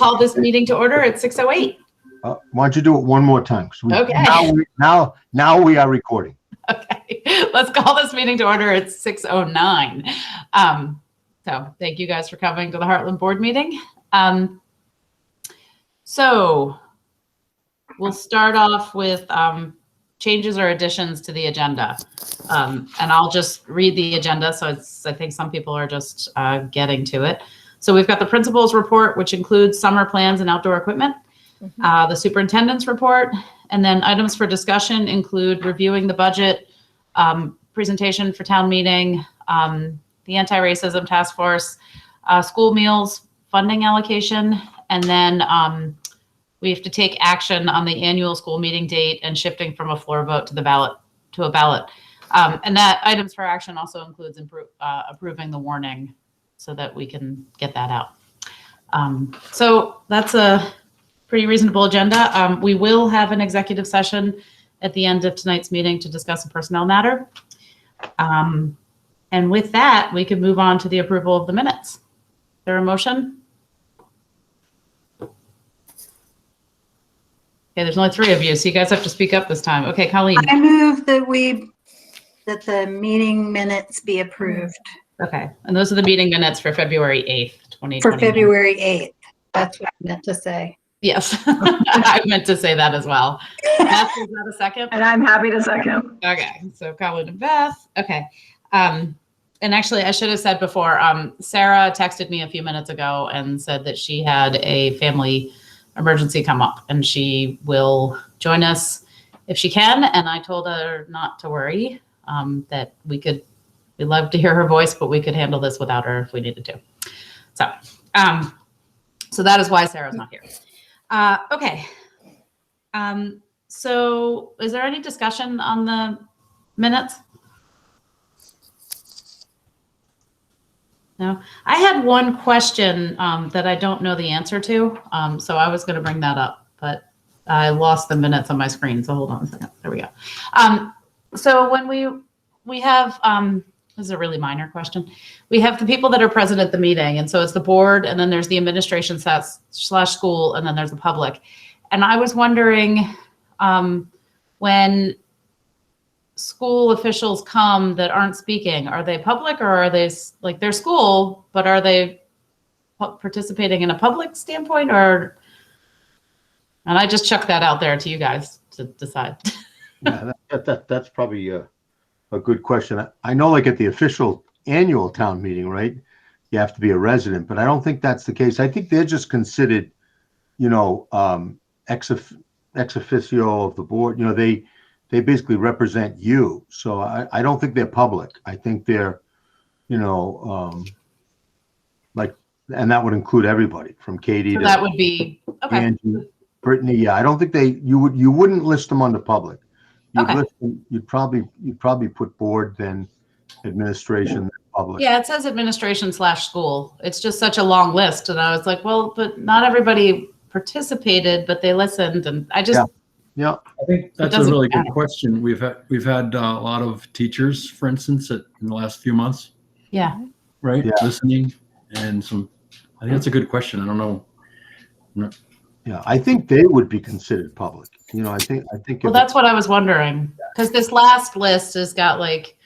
call this meeting to order at 6:08. Why don't you do it one more time? Okay. Now we are recording. Okay, let's call this meeting to order at 6:09. So thank you guys for coming to the Heartland Board meeting. So we'll start off with changes or additions to the agenda. And I'll just read the agenda. So I think some people are just getting to it. So we've got the principal's report, which includes summer plans and outdoor equipment, the superintendent's report, and then items for discussion include reviewing the budget, presentation for town meeting, the anti-racism task force, school meals, funding allocation, and then we have to take action on the annual school meeting date and shifting from a floor vote to a ballot. And that items for action also includes approving the warning so that we can get that out. So that's a pretty reasonable agenda. We will have an executive session at the end of tonight's meeting to discuss a personnel matter. And with that, we can move on to the approval of the minutes. Is there a motion? Okay, there's only 3 of you, so you guys have to speak up this time. Okay, Colleen. I move that the meeting minutes be approved. Okay, and those are the meeting minutes for February 8th, 2020. For February 8th. That's what I meant to say. Yes, I meant to say that as well. Beth, is that a second? And I'm happy to second. Okay, so Colleen and Beth. Okay. And actually, I should have said before, Sarah texted me a few minutes ago and said that she had a family emergency come up and she will join us if she can. And I told her not to worry, that we'd love to hear her voice, but we could handle this without her if we needed to. So that is why Sarah's not here. Okay. So is there any discussion on the minutes? No, I had one question that I don't know the answer to. So I was going to bring that up, but I lost the minutes on my screen. So hold on a second. There we go. So when we have, this is a really minor question. We have the people that are present at the meeting. And so it's the board, and then there's the administration / school, and then there's the public. And I was wondering when school officials come that aren't speaking, are they public or are they like their school, but are they participating in a public standpoint or? And I just chuck that out there to you guys to decide. Yeah, that's probably a good question. I know like at the official annual town meeting, right, you have to be a resident, but I don't think that's the case. I think they're just considered, ex officio of the board. They basically represent you. So I don't think they're public. I think they're, like, and that would include everybody from Katie to that would be okay. Angie, Brittany. Yeah, I don't think you wouldn't list them on the public. You'd probably put board, then administration, then public. Yeah, it says administration / school. It's just such a long list, and I was like, well, but not everybody participated, but they listened, and I just. Yeah, I think that's a really good question. We've had a lot of teachers, for instance, in the last few months. Yeah. Right. Yeah. Listening and some. I think that's a good question. I don't know. Yeah, I think they would be considered public. I think. Well, that's what I was wondering, because this last list has got like,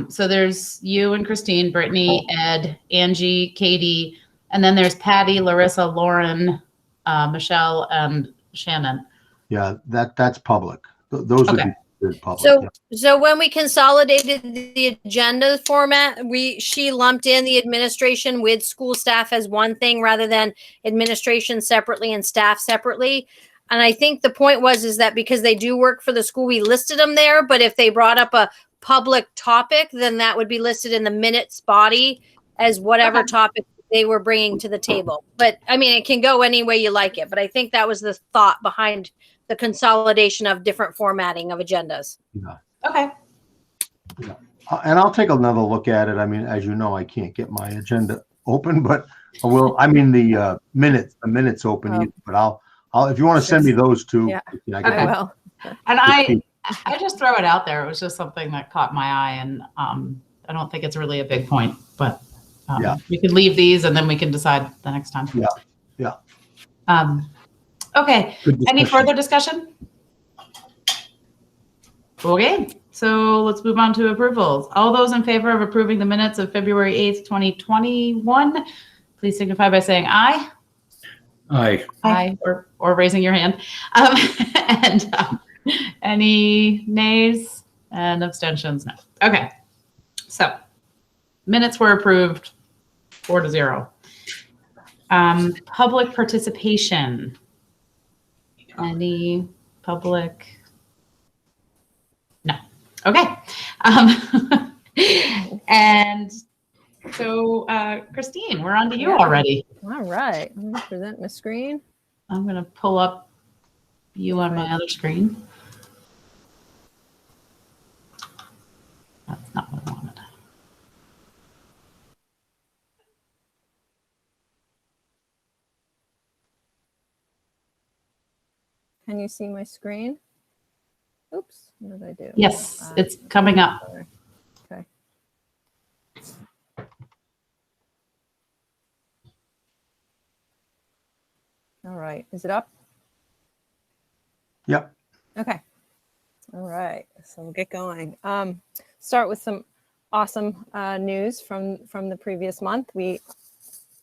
so there's you and Christine, Brittany, Ed, Angie, Katie, and then there's Patty, Larissa, Lauren, Michelle, and Shannon. Yeah, that's public. Those would be considered public. So when we consolidated the agenda format, she lumped in the administration with school staff as one thing rather than administration separately and staff separately. And I think the point is that because they do work for the school, we listed them there. But if they brought up a public topic, then that would be listed in the minutes body as whatever topic they were bringing to the table. But I mean, it can go any way you like it. But I think that was the thought behind the consolidation of different formatting of agendas. Yeah. Okay. Yeah. And I'll take another look at it. I mean, as you know, I can't get my agenda open, but I will. I mean, the minutes open. But I'll if you want to send me those two. Yeah, I will. And I just throw it out there. It was just something that caught my eye, and I don't think it's really a big point, but we can leave these and then we can decide the next time. Yeah. Okay, Good any discussion. further discussion? Okay, so let's move on to approvals. All those in favor of approving the minutes of February 8th, 2021, please signify by saying aye. Aye. Aye, or raising your hand. And any nays and abstentions? No. Okay, so minutes were approved 4-0. Public participation. Any public? No. Okay. And so, Christine, we're on to you Yeah. already. All right. I'm going to present my screen. I'm going to pull up you on my other screen. That's not what I wanted. Can you see my screen? Oops, what did I do? Yes, it's coming up. Okay. All right, is it up? Yep. Okay. All right, so we'll get going. Start with some awesome news from the previous month. We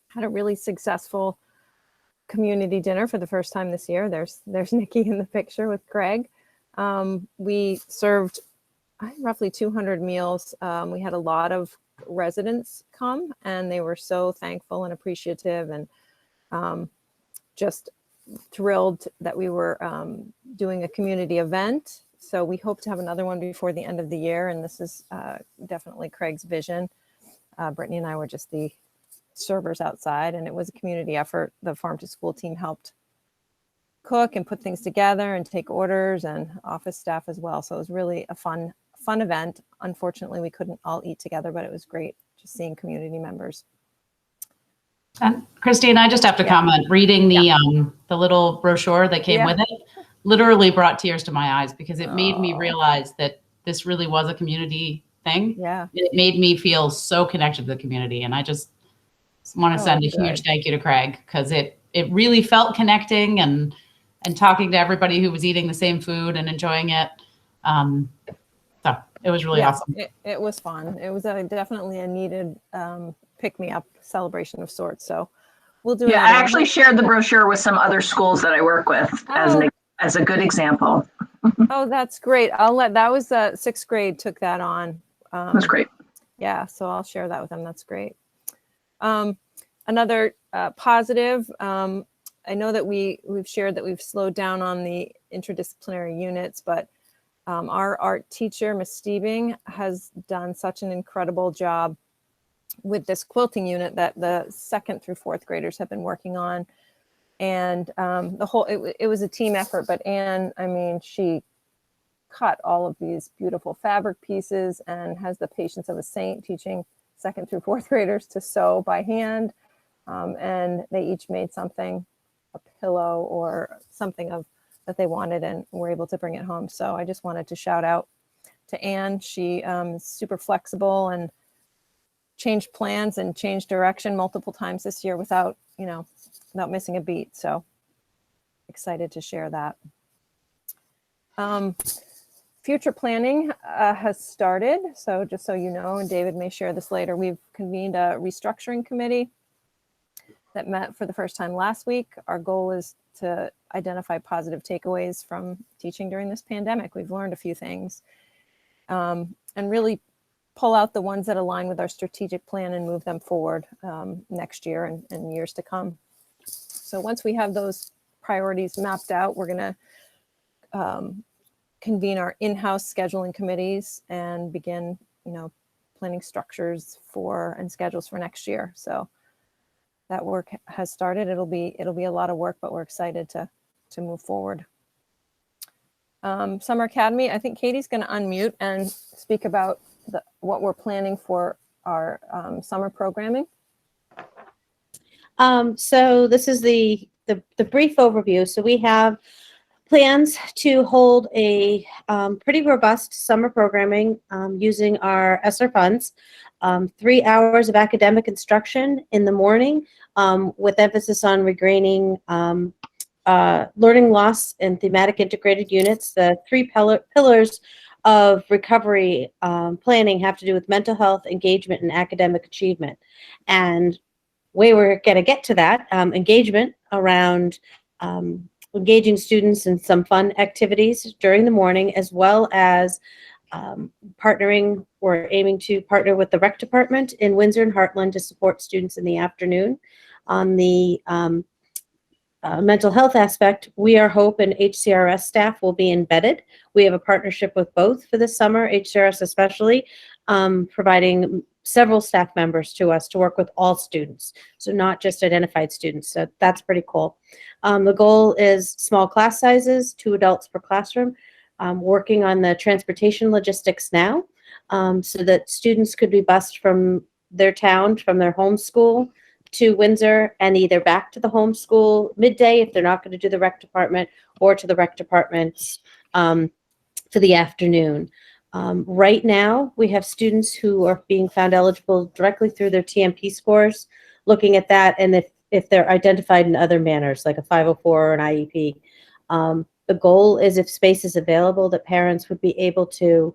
had a really successful community dinner for the first time this year. There's Nikki in the picture with Craig. We served roughly 200 meals. We had a lot of residents come, and they were so thankful and appreciative, and just thrilled that we were doing a community event. So we hope to have another one before the end of the year, and this is definitely Craig's vision. Brittany and I were just the servers outside, and it was a community effort. The farm to school team helped cook and put things together and take orders, and office staff as well. So it was really a fun event. Unfortunately, we couldn't all eat together, but it was great just seeing community members. And Christine, I just have to comment, reading the little brochure that came with it literally brought tears to my eyes, because it made me realize that this really was a community thing. Yeah. It made me feel so connected to the community. And I just want to send a huge thank you to Craig, because it really felt connecting and talking to everybody who was eating the same food and enjoying it. So it was really awesome. It was fun. It was definitely a needed pick-me-up celebration of sorts. So we'll do. Yeah, I actually shared the brochure with some other schools that I work with as a good example. Oh, that's great. That was 6th grade took that on. That's great. Yeah, so I'll share that with them. That's great. Another positive, I know that we've shared that we've slowed down on the interdisciplinary units, but our art teacher, Ms. Steebing, has done such an incredible job with this quilting unit that the 2nd through 4th graders have been working on. And it was a team effort, but Anne, I mean, she cut all of these beautiful fabric pieces and has the patience of a saint, teaching 2nd through 4th graders to sew by hand. And they each made something, a pillow or something that they wanted, and were able to bring it home. So I just wanted to shout out to Anne. She is super flexible and changed plans and changed direction multiple times this year without missing a beat. So excited to share that. Future planning has started. So just so you know, and David may share this later, we've convened a restructuring committee that met for the first time last week. Our goal is to identify positive takeaways from teaching during this pandemic. We've learned a few things, and really pull out the ones that align with our strategic plan and move them forward next year and years to come. So once we have those priorities mapped out, we're going to convene our in-house scheduling committees and begin, planning structures and schedules for next year. So that work has started. It'll be a lot of work, but we're excited to move forward. Summer Academy, I think Katie's going to unmute and speak about what we're planning for our summer programming. So this is the brief overview. So we have plans to hold a pretty robust summer programming using our ESSER funds. 3 hours of academic instruction in the morning with emphasis on regraining learning loss and thematic integrated units. The three pillars of recovery planning have to do with mental health, engagement, and academic achievement. And way we're going to get to that engagement around engaging students in some fun activities during the morning, as well as partnering. We're aiming to partner with the rec department in Windsor and Heartland to support students in the afternoon. On the mental health aspect, We Are Hope and HCRS staff will be embedded. We have a partnership with both for this summer, HCRS especially, providing several staff members to us to work with all students, so not just identified students. So that's pretty cool. The goal is small class sizes, 2 adults per classroom. Working on the transportation logistics now, so that students could be bused from their town, from their home school to Windsor, and either back to the home school midday if they're not going to do the rec department, or to the rec departments for the afternoon. Right now, we have students who are being found eligible directly through their TMP scores, looking at that, and if they're identified in other manners, like a 504 or an IEP. The goal is, if space is available, that parents would be able to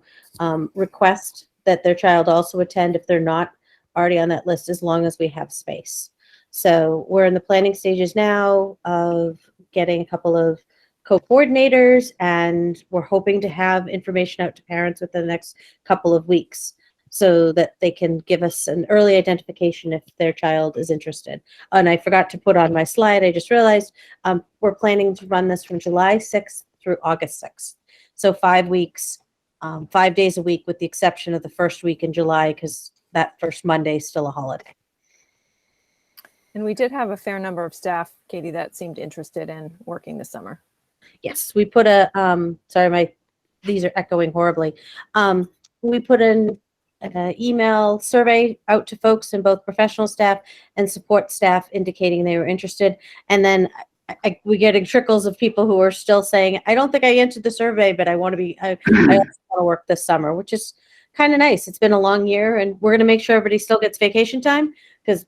request that their child also attend if they're not already on that list, as long as we have space. So we're in the planning stages now of getting a couple of co-coordinators, and we're hoping to have information out to parents within the next couple of weeks, so that they can give us an early identification if their child is interested. And I forgot to put on my slide, I just realized, we're planning to run this from July 6th through August 6th. So 5 weeks, 5 days a week, with the exception of the first week in July, because that first Monday is still a holiday. And we did have a fair number of staff, Katie, that seemed interested in working this summer. Yes, we put a, sorry, these are echoing horribly. We put an email survey out to folks in both professional staff and support staff, indicating they were interested. And then we get trickles of people who are still saying, I don't think I answered the survey, but I want to be, I also want to work this summer, which is kind of nice. It's been a long year, and we're going to make sure everybody still gets vacation time, because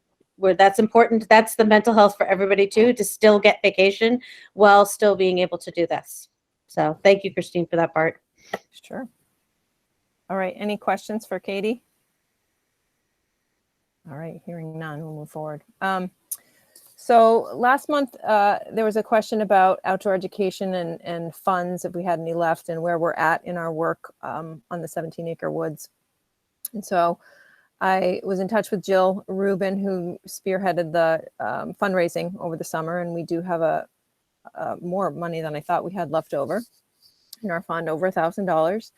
that's important. That's the mental health for everybody too, to still get vacation while still being able to do this. So thank you, Christine, for that part. Sure. All right. Any questions for Katie? All right. Hearing none, we'll move forward. So last month, there was a question about outdoor education and funds, if we had any left, and where we're at in our work on the 17-acre woods. And so I was in touch with Jill Rubin, who spearheaded the fundraising over the summer, and we do have a more money than I thought we had left over in our fund, over $1,000.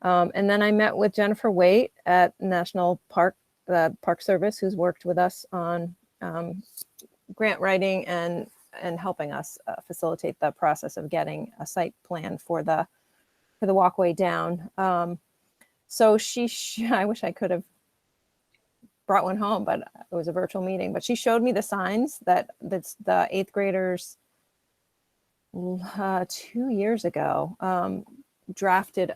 And then I met with Jennifer Waite at National Park, the Park Service, who's worked with us on grant writing and helping us facilitate the process of getting a site plan for the walkway down. So I wish I could have brought one home, but it was a virtual meeting. But she showed me the signs that's the 8th graders 2 years ago drafted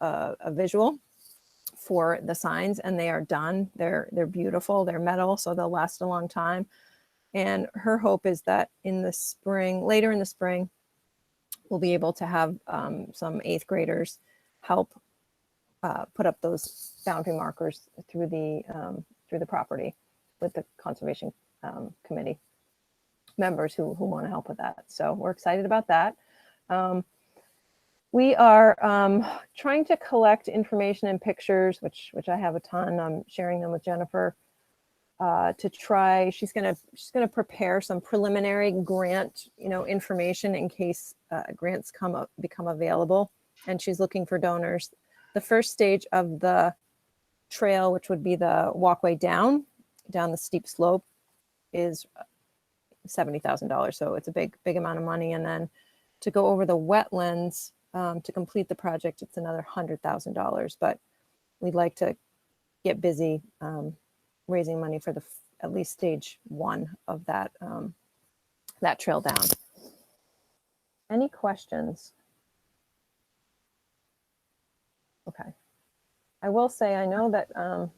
a visual for the signs, and they are done. They're beautiful. They're metal, so they'll last a long time. And her hope is that in the spring, later in the spring, we'll be able to have some 8th graders help put up those boundary markers through the property with the conservation committee members who want to help with that. So we're excited about that. We are trying to collect information and pictures, which I have a ton. I'm sharing them with Jennifer to try. She's gonna prepare some preliminary grant information in case grants become available, and she's looking for donors. The first stage of the trail, which would be the walkway down the steep slope, is $70,000. So it's a big amount of money. And then to go over the wetlands to complete the project, it's another $100,000. But we'd like to get busy raising money for at least stage 1 of that trail down. Any questions? Okay. I will say, I know that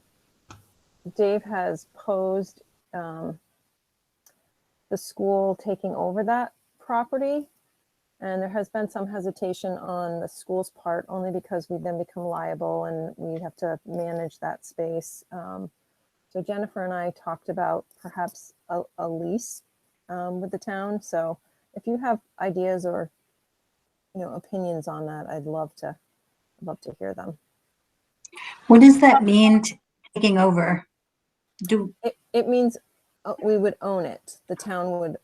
Dave has posed the school taking over that property. And there has been some hesitation on the school's part, only because we then become liable and we have to manage that space. So Jennifer and I talked about perhaps a lease with the town. So if you have ideas or opinions on that, I'd love to hear them. What does that mean, taking over? It means we would own it. The town would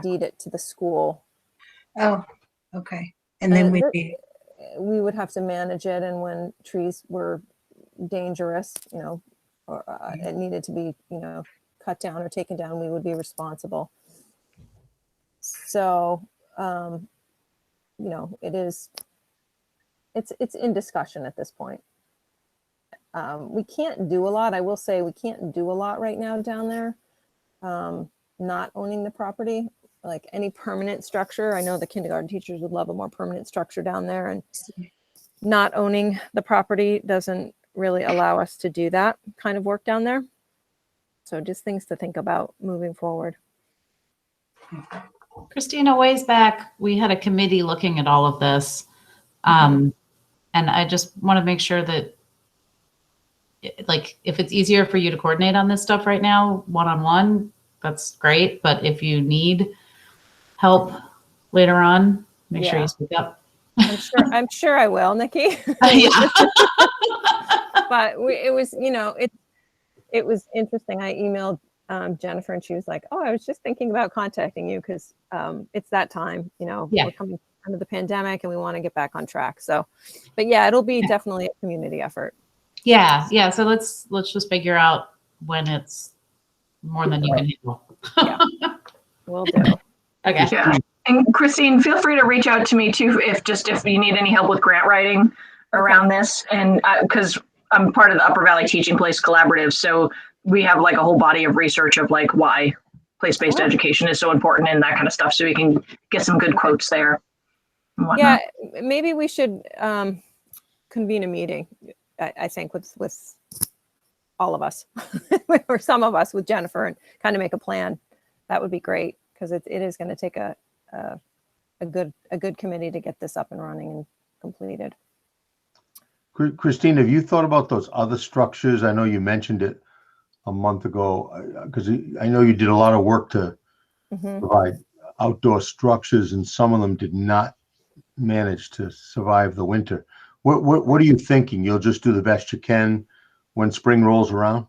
deed it to the school. Oh, okay. And then And we we would have to manage it. And when trees were dangerous, or it needed to be, cut down or taken down, we would be responsible. So, it's in discussion at this point. We can't do a lot. I will say we can't do a lot right now down there. Not owning the property, like any permanent structure. I know the kindergarten teachers would love a more permanent structure down there, and not owning the property doesn't really allow us to do that kind of work down there. So just things to think about moving forward. Christina, ways back, we had a committee looking at all of this. And I just want to make sure that, like, if it's easier for you to coordinate on this stuff right now, one-on-one, that's great. But if you need help later on, make sure you speak up. I'm sure I will, Nikki. Yeah. But it was interesting. I emailed Jennifer and she was like, "Oh, I was just thinking about contacting you because it's that time, Yeah. we're coming under the pandemic and we want to get back on track." So, but yeah, it'll be definitely a community effort. Yeah. So let's just figure out when it's more than you can handle. Yeah, will do. Okay. Yeah. And Christine, feel free to reach out to me too if you need any help with grant writing around this. And because I'm part of the Upper Valley Teaching Place Collaborative, so we have like a whole body of research of like why place-based education is so important and that kind of stuff. So we can get some good quotes there. Yeah, maybe we should convene a meeting. I think with all of us or some of us with Jennifer and kind of make a plan. That would be great because it is going to take a good committee to get this up and running and completed. Christine, have you thought about those other structures? I know you mentioned it a month ago because I know you did a lot of work to provide outdoor structures, and some of them did not manage to survive the winter. What are you thinking? You'll just do the best you can when spring rolls around?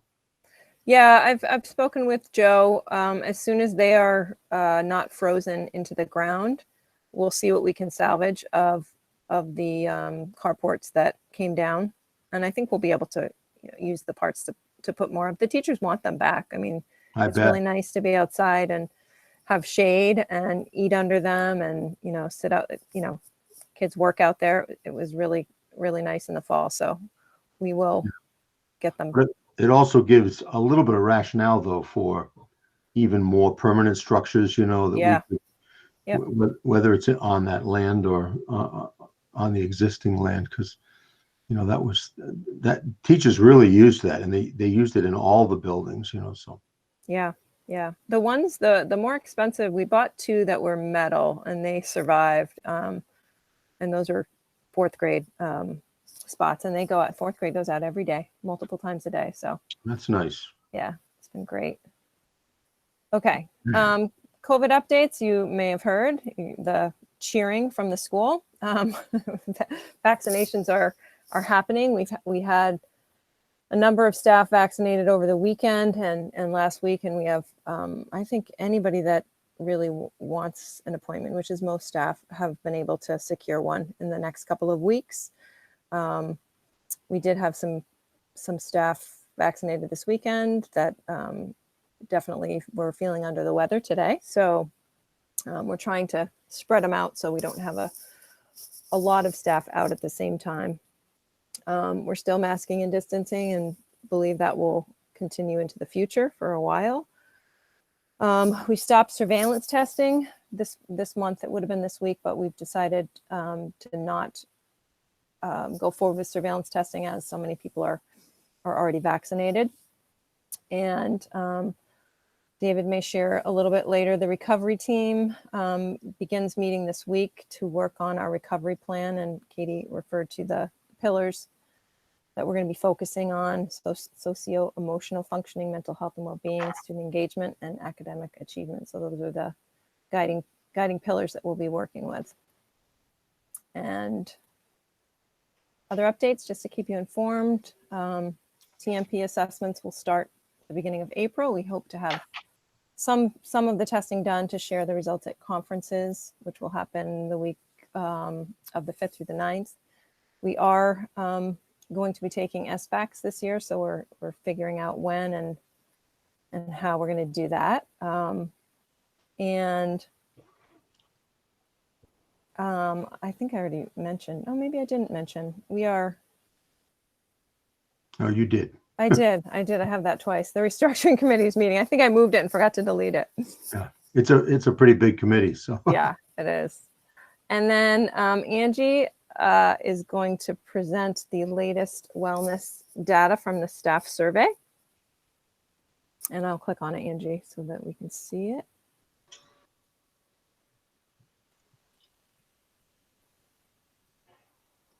Yeah, I've spoken with Joe. As soon as they are not frozen into the ground, we'll see what we can salvage of the carports that came down, and I think we'll be able to use the parts to put more of. The teachers want them back. I mean, it's really nice to be outside and have shade and eat under them, and sit out. Kids work out there. It was really nice in the fall, so we will get them. It also gives a little bit of rationale, though, for even more permanent structures, that whether it's on that land or on the existing land, because, that teachers really used that, and they used it in all the buildings, so. Yeah. The ones, the more expensive, we bought 2 that were metal and they survived. And those are 4th grade spots, and they go out. 4th grade goes out every day, multiple times a day. So that's nice. Yeah, it's been great. Okay. COVID updates. You may have heard the cheering from the school. Vaccinations are happening. We had a number of staff vaccinated over the weekend and last week, and we have I think anybody that really wants an appointment, which is most staff, have been able to secure one in the next couple of weeks. We did have some staff vaccinated this weekend that definitely were feeling under the weather today. So we're trying to spread them out so we don't have a lot of staff out at the same time. We're still masking and distancing and believe that will continue into the future for a while. We stopped surveillance testing this month. It would have been this week, but we've decided to not go forward with surveillance testing as so many people are already vaccinated. And the David may share a little bit later. The recovery team begins meeting this week to work on our recovery plan, and Katie referred to the pillars that we're going to be focusing on: socio-emotional functioning, mental health and well-being, student engagement, and academic achievement. So those are the guiding pillars that we'll be working with. And other updates, just to keep you informed, TMP assessments will start at the beginning of April. We hope to have some of the testing done to share the results at conferences, which will happen the week of the 5th through the 9th. We are going to be taking SBACs this year, so we're figuring out when and how we're going to do that. I think I already mentioned. Oh, maybe I didn't mention. We are. Oh, you did. I did. I have that twice. The restructuring committee's meeting. I think I moved it and forgot to delete it. Yeah, it's a pretty big committee. So yeah, it is. And then Angie is going to present the latest wellness data from the staff survey. And I'll click on it, Angie, so that we can see it.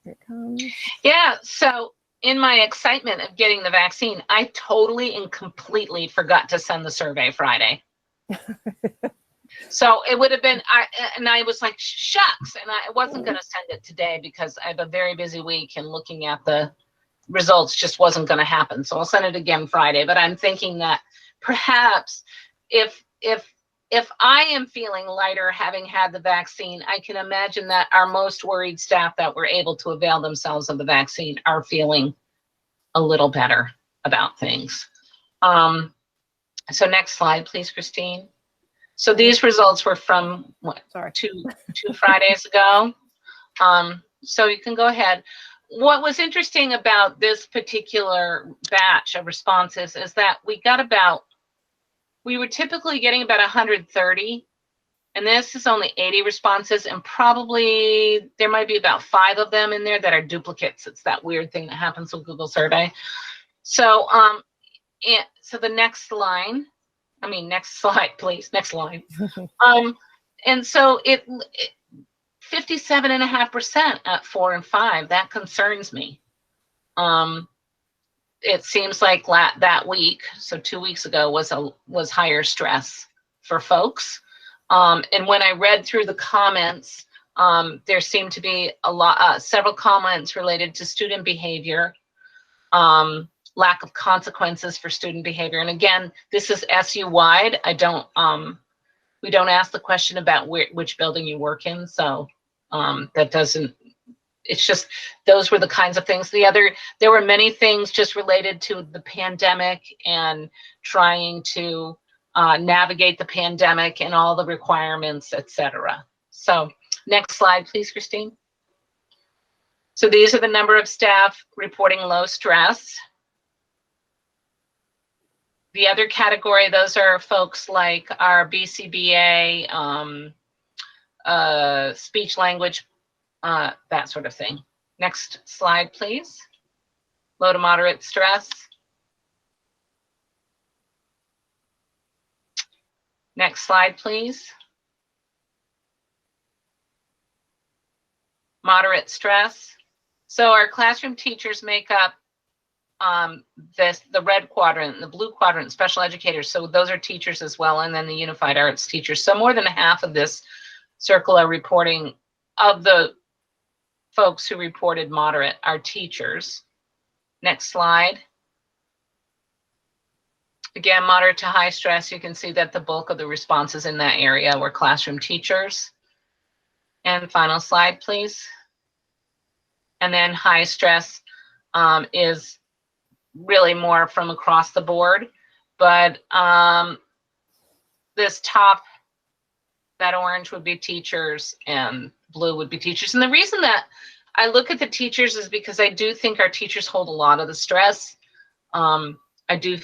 Here it comes. Yeah, so in my excitement of getting the vaccine, I totally and completely forgot to send the survey Friday. So it would have been, I was like, shucks, and I wasn't going to send it today because I have a very busy week and looking at the results just wasn't going to happen. So I'll send it again Friday, but I'm thinking that perhaps if I am feeling lighter having had the vaccine, I can imagine that our most worried staff that were able to avail themselves of the vaccine are feeling a little better about things. So next slide, please, Christine. So these results were from what, two Fridays ago. So you can go ahead. What was interesting about this particular batch of responses is that we were typically getting about 130, and this is only 80 responses, and probably there might be about 5 of them in there that are duplicates. It's that weird thing that happens with Google survey. So, so the next line, next slide, please, next line. And so it 57.5% at 4 and 5, that concerns me. It seems like that week, so 2 weeks ago, was higher stress for folks. And when I read through the comments, there seemed to be several comments related to student behavior, lack of consequences for student behavior. And again, this is SU wide. We don't ask the question about which building you work in, so that doesn't. It's just, those were the kinds of things. There were many things just related to the pandemic and trying to navigate the pandemic and all the requirements, etc. So next slide, please, Christine. So these are the number of staff reporting low stress. The other category, those are folks like our BCBA, speech language, that sort of thing. Next slide, please. Low to moderate stress. Next slide, please. Moderate stress. So our classroom teachers make up the red quadrant, the blue quadrant, special educators. So those are teachers as well, and then the unified arts teachers. So more than half of this circle are reporting, of the folks who reported moderate are teachers. Next slide. Again, moderate to high stress, you can see that the bulk of the responses in that area were classroom teachers. And final slide, please. And then high stress is really more from across the board. But this top, that orange would be teachers and blue would be teachers. And the reason that I look at the teachers is because I do think our teachers hold a lot of the stress. I do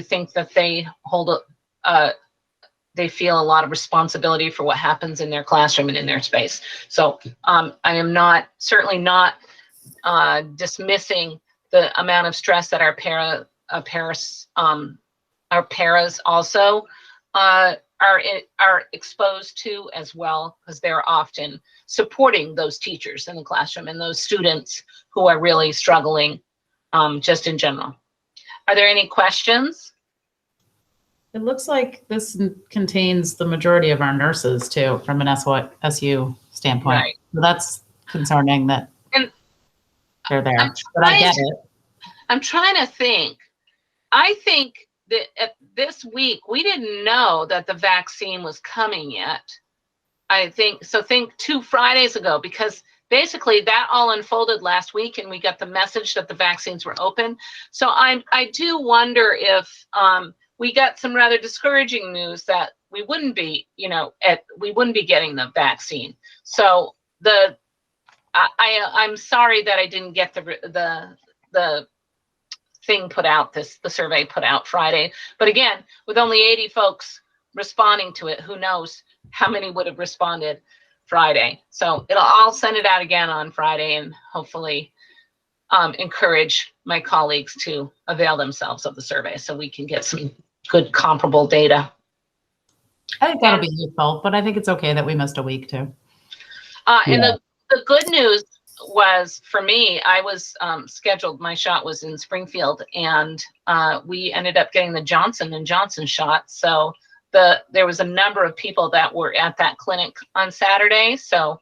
think that they they feel a lot of responsibility for what happens in their classroom and in their space. So I am certainly not dismissing the amount of stress that our our paras also are exposed to as well, because they're often supporting those teachers in the classroom and those students who are really struggling, just in general. Are there any questions? It looks like this contains the majority of our nurses too, from an SU standpoint. Right. So that's concerning that And they're there, I'm but I get it. I'm trying to think. I think that this week, we didn't know that the vaccine was coming yet. I think 2 Fridays ago, because basically that all unfolded last week and we got the message that the vaccines were open. So I do wonder if we got some rather discouraging news that we wouldn't be, we wouldn't be getting the vaccine. So I'm sorry that I didn't get the thing put out, the survey put out Friday. But again, with only 80 folks responding to it, who knows how many would have responded Friday. So I'll send it out again on Friday and hopefully encourage my colleagues to avail themselves of the survey so we can get some good comparable data. I think that'll be useful, but I think it's okay that we missed a week too. And the good news was, for me, I was scheduled, my shot was in Springfield, and we ended up getting the Johnson & Johnson shot. So there was a number of people that were at that clinic on Saturday. So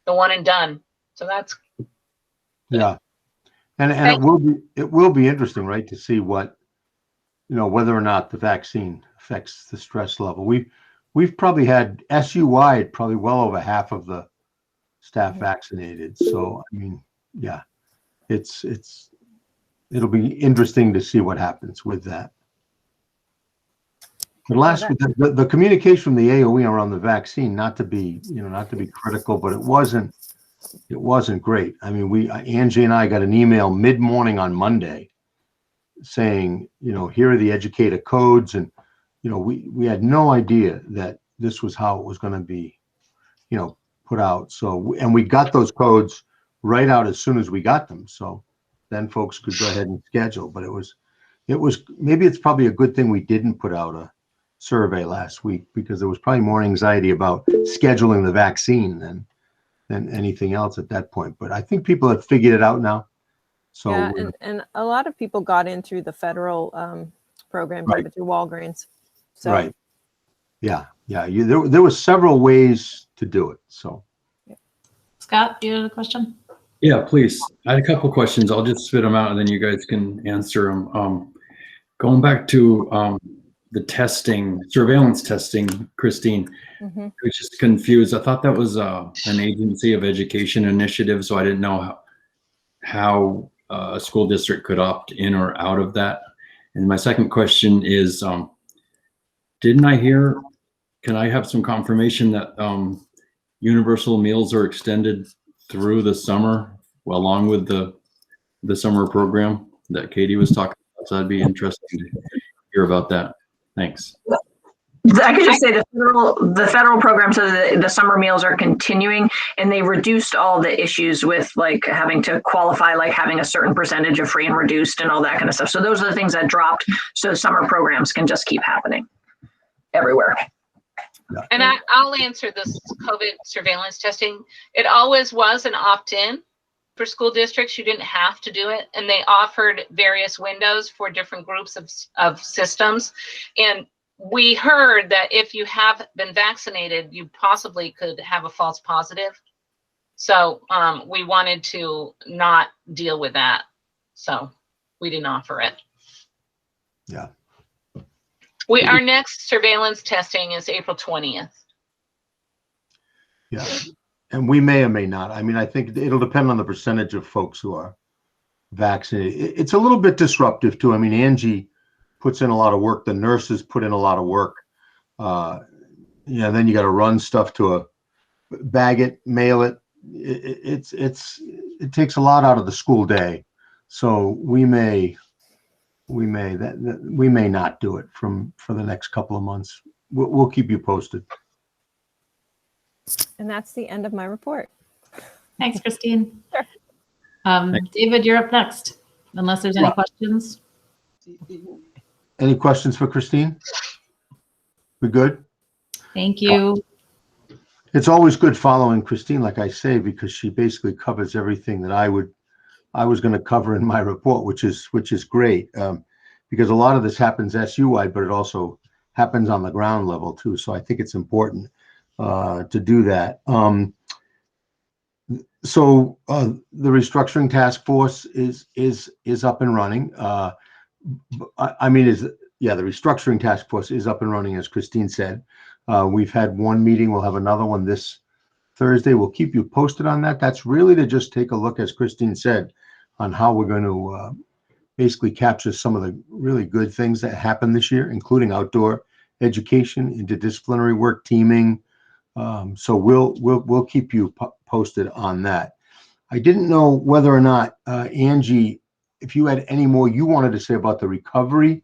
the one and done. So that's Yeah. And it will be interesting, right, to see what, whether or not the vaccine affects the stress level. We've probably had SU-wide probably well over half of the staff vaccinated. So I mean, yeah, it'll be interesting to see what happens with that. But the communication from the AOE around the vaccine, not to be critical, but it wasn't great. I mean, Angie and I got an email mid-morning on Monday saying, here are the educator codes, and we had no idea that this was how it was going to be, put out. So, and we got those codes right out as soon as we got them. So then folks could go ahead and schedule. But it was maybe it's probably a good thing we didn't put out a survey last week, because there was probably more anxiety about scheduling the vaccine than anything else at that point. But I think people have figured it out now. So yeah, and a lot of people got in through the federal program, right, through Walgreens. So. Right. Yeah. There were several ways to do it. So, Scott, you had a question? Yeah, please. I had a couple questions. I'll just spit them out and then you guys can answer them. Going back to the testing, surveillance testing, Christine, I was just confused. I thought that was an agency of education initiative, so I didn't know how a school district could opt in or out of that. And my second question is, didn't I hear, can I have some confirmation that universal meals are extended through the summer along with the summer program that Katie was talking about? So that'd be interesting to hear about that. Thanks. I could just say the federal program, so the summer meals are continuing, and they reduced all the issues with like having to qualify, like having a certain percentage of free and reduced and all that kind of stuff. So those are the things that dropped. So summer programs can just keep happening everywhere. And I'll answer this COVID surveillance testing. It always was an opt-in for school districts. You didn't have to do it. And they offered various windows for different groups of systems. And we heard that if you have been vaccinated, you possibly could have a false positive. So we wanted to not deal with that. So we didn't offer it. Yeah. Our next surveillance testing is April 20th. Yeah. And we may or may not. I mean, I think it'll depend on the percentage of folks who are vaccinated. It's a little bit disruptive too. I mean, Angie puts in a lot of work. The nurses put in a lot of work. Then you got to run stuff to bag it, mail it. It takes a lot out of the school day. So we may not do it for the next couple of months. We'll keep you posted. And that's the end of my report. Thanks, Christine. Sure. David, you're up next, unless there's any questions. Any questions for Christine? We good? Thank you. It's always good following Christine, like I say, because she basically covers everything that I was going to cover in my report, which is great, because a lot of this happens SU-wide, but it also happens on the ground level too. So I think it's important to do that. So the restructuring task force is up and running. The restructuring task force is up and running, as Christine said. We've had one meeting. We'll have another one this Thursday. We'll keep you posted on that. That's really to just take a look, as Christine said, on how we're going to basically capture some of the really good things that happened this year, including outdoor education, interdisciplinary work, teaming. So we'll keep you posted on that. I didn't know whether or not, Angie, if you had any more you wanted to say about the recovery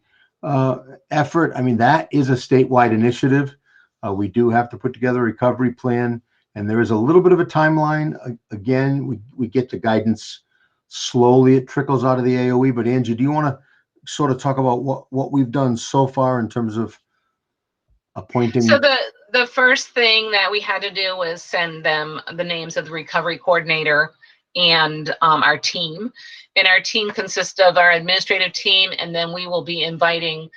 effort. I mean, that is a statewide initiative. We do have to put together a recovery plan, and there is a little bit of a timeline. Again, we get the guidance slowly. It trickles out of the AOE. But Angie, do you want to sort of talk about what we've done so far in terms of appointing? So the first thing that we had to do was send them the names of the recovery coordinator and our team. And our team consists of our administrative team, and then we will be inviting,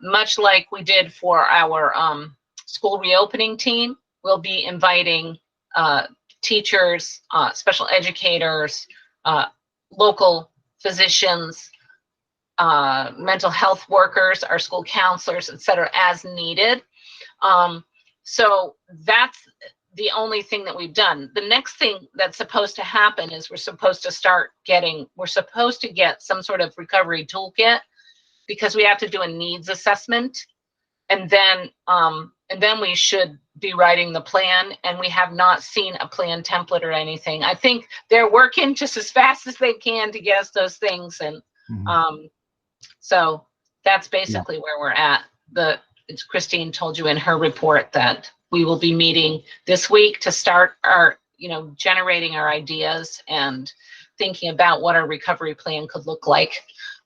much like we did for our school reopening team, we'll be inviting teachers, special educators, local physicians, mental health workers, our school counselors, et cetera, as needed. So that's the only thing that we've done. The next thing that's supposed to happen is we're supposed to get some sort of recovery toolkit, because we have to do a needs assessment. And then we should be writing the plan, and we have not seen a plan template or anything. I think they're working just as fast as they can to get us those things. And so that's basically where we're at. Christine told you in her report that we will be meeting this week to start our, generating our ideas and thinking about what our recovery plan could look like.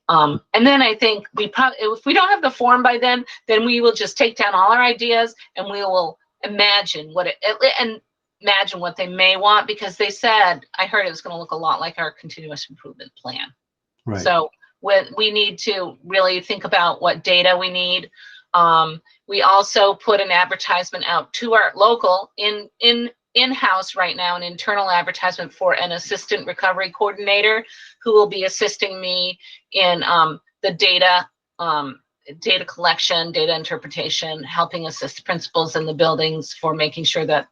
And then I think if we don't have the form by then we will just take down all our ideas, and we will imagine what they may want, because they said, I heard it was going to look a lot like our continuous improvement plan. Right. So we need to really think about what data we need. We also put an advertisement out to our local in-house right now, an internal advertisement for an assistant recovery coordinator who will be assisting me in the data collection, data interpretation, helping assist principals in the buildings for making sure that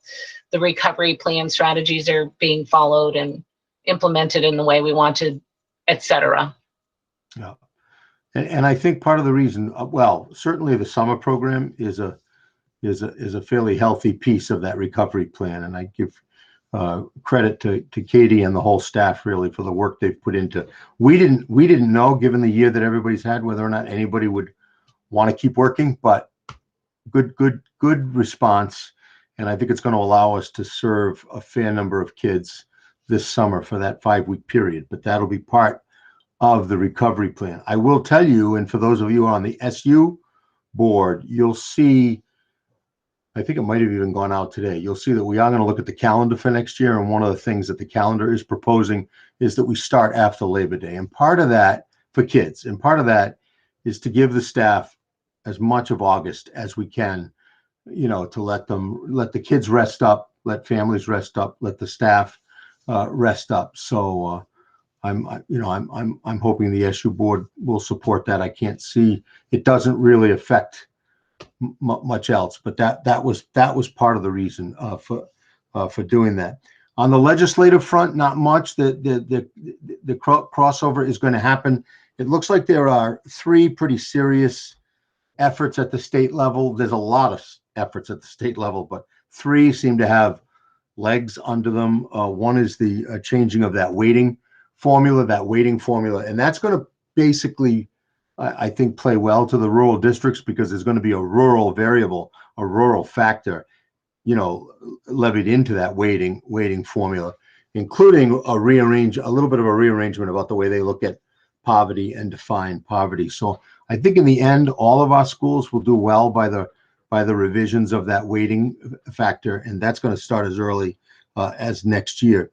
the recovery plan strategies are being followed and implemented in the way we wanted, et cetera. Yeah. And I think part of the reason, certainly the summer program is a fairly healthy piece of that recovery plan. And I give credit to Katie and the whole staff really for the work they've put into. We didn't know, given the year that everybody's had, whether or not anybody would want to keep working, but good response. And I think it's going to allow us to serve a fair number of kids this summer for that 5-week period. But that'll be part of the recovery plan. I will tell you, and for those of you on the SU board, you'll see, I think it might have even gone out today, you'll see that we are going to look at the calendar for next year. And one of the things that the calendar is proposing is that we start after Labor Day. And part of that for kids, and part of that is to give the staff as much of August as we can, to let the kids rest up, let families rest up, let the staff rest up. So I'm hoping the SU board will support that. I can't see, it doesn't really affect much else, but that was part of the reason for doing that. On the legislative front, not much. The crossover is going to happen. It looks like there are 3 pretty serious efforts at the state level. There's a lot of efforts at the state level, but 3 seem to have legs under them. One is the changing of that weighting formula, and that's going to basically, I think, play well to the rural districts, because there's going to be a rural variable, a rural factor, levied into that weighting formula, including a little bit of a rearrangement about the way they look at poverty and define poverty. So I think in the end, all of our schools will do well by the revisions of that weighting factor, and that's going to start as early as next year.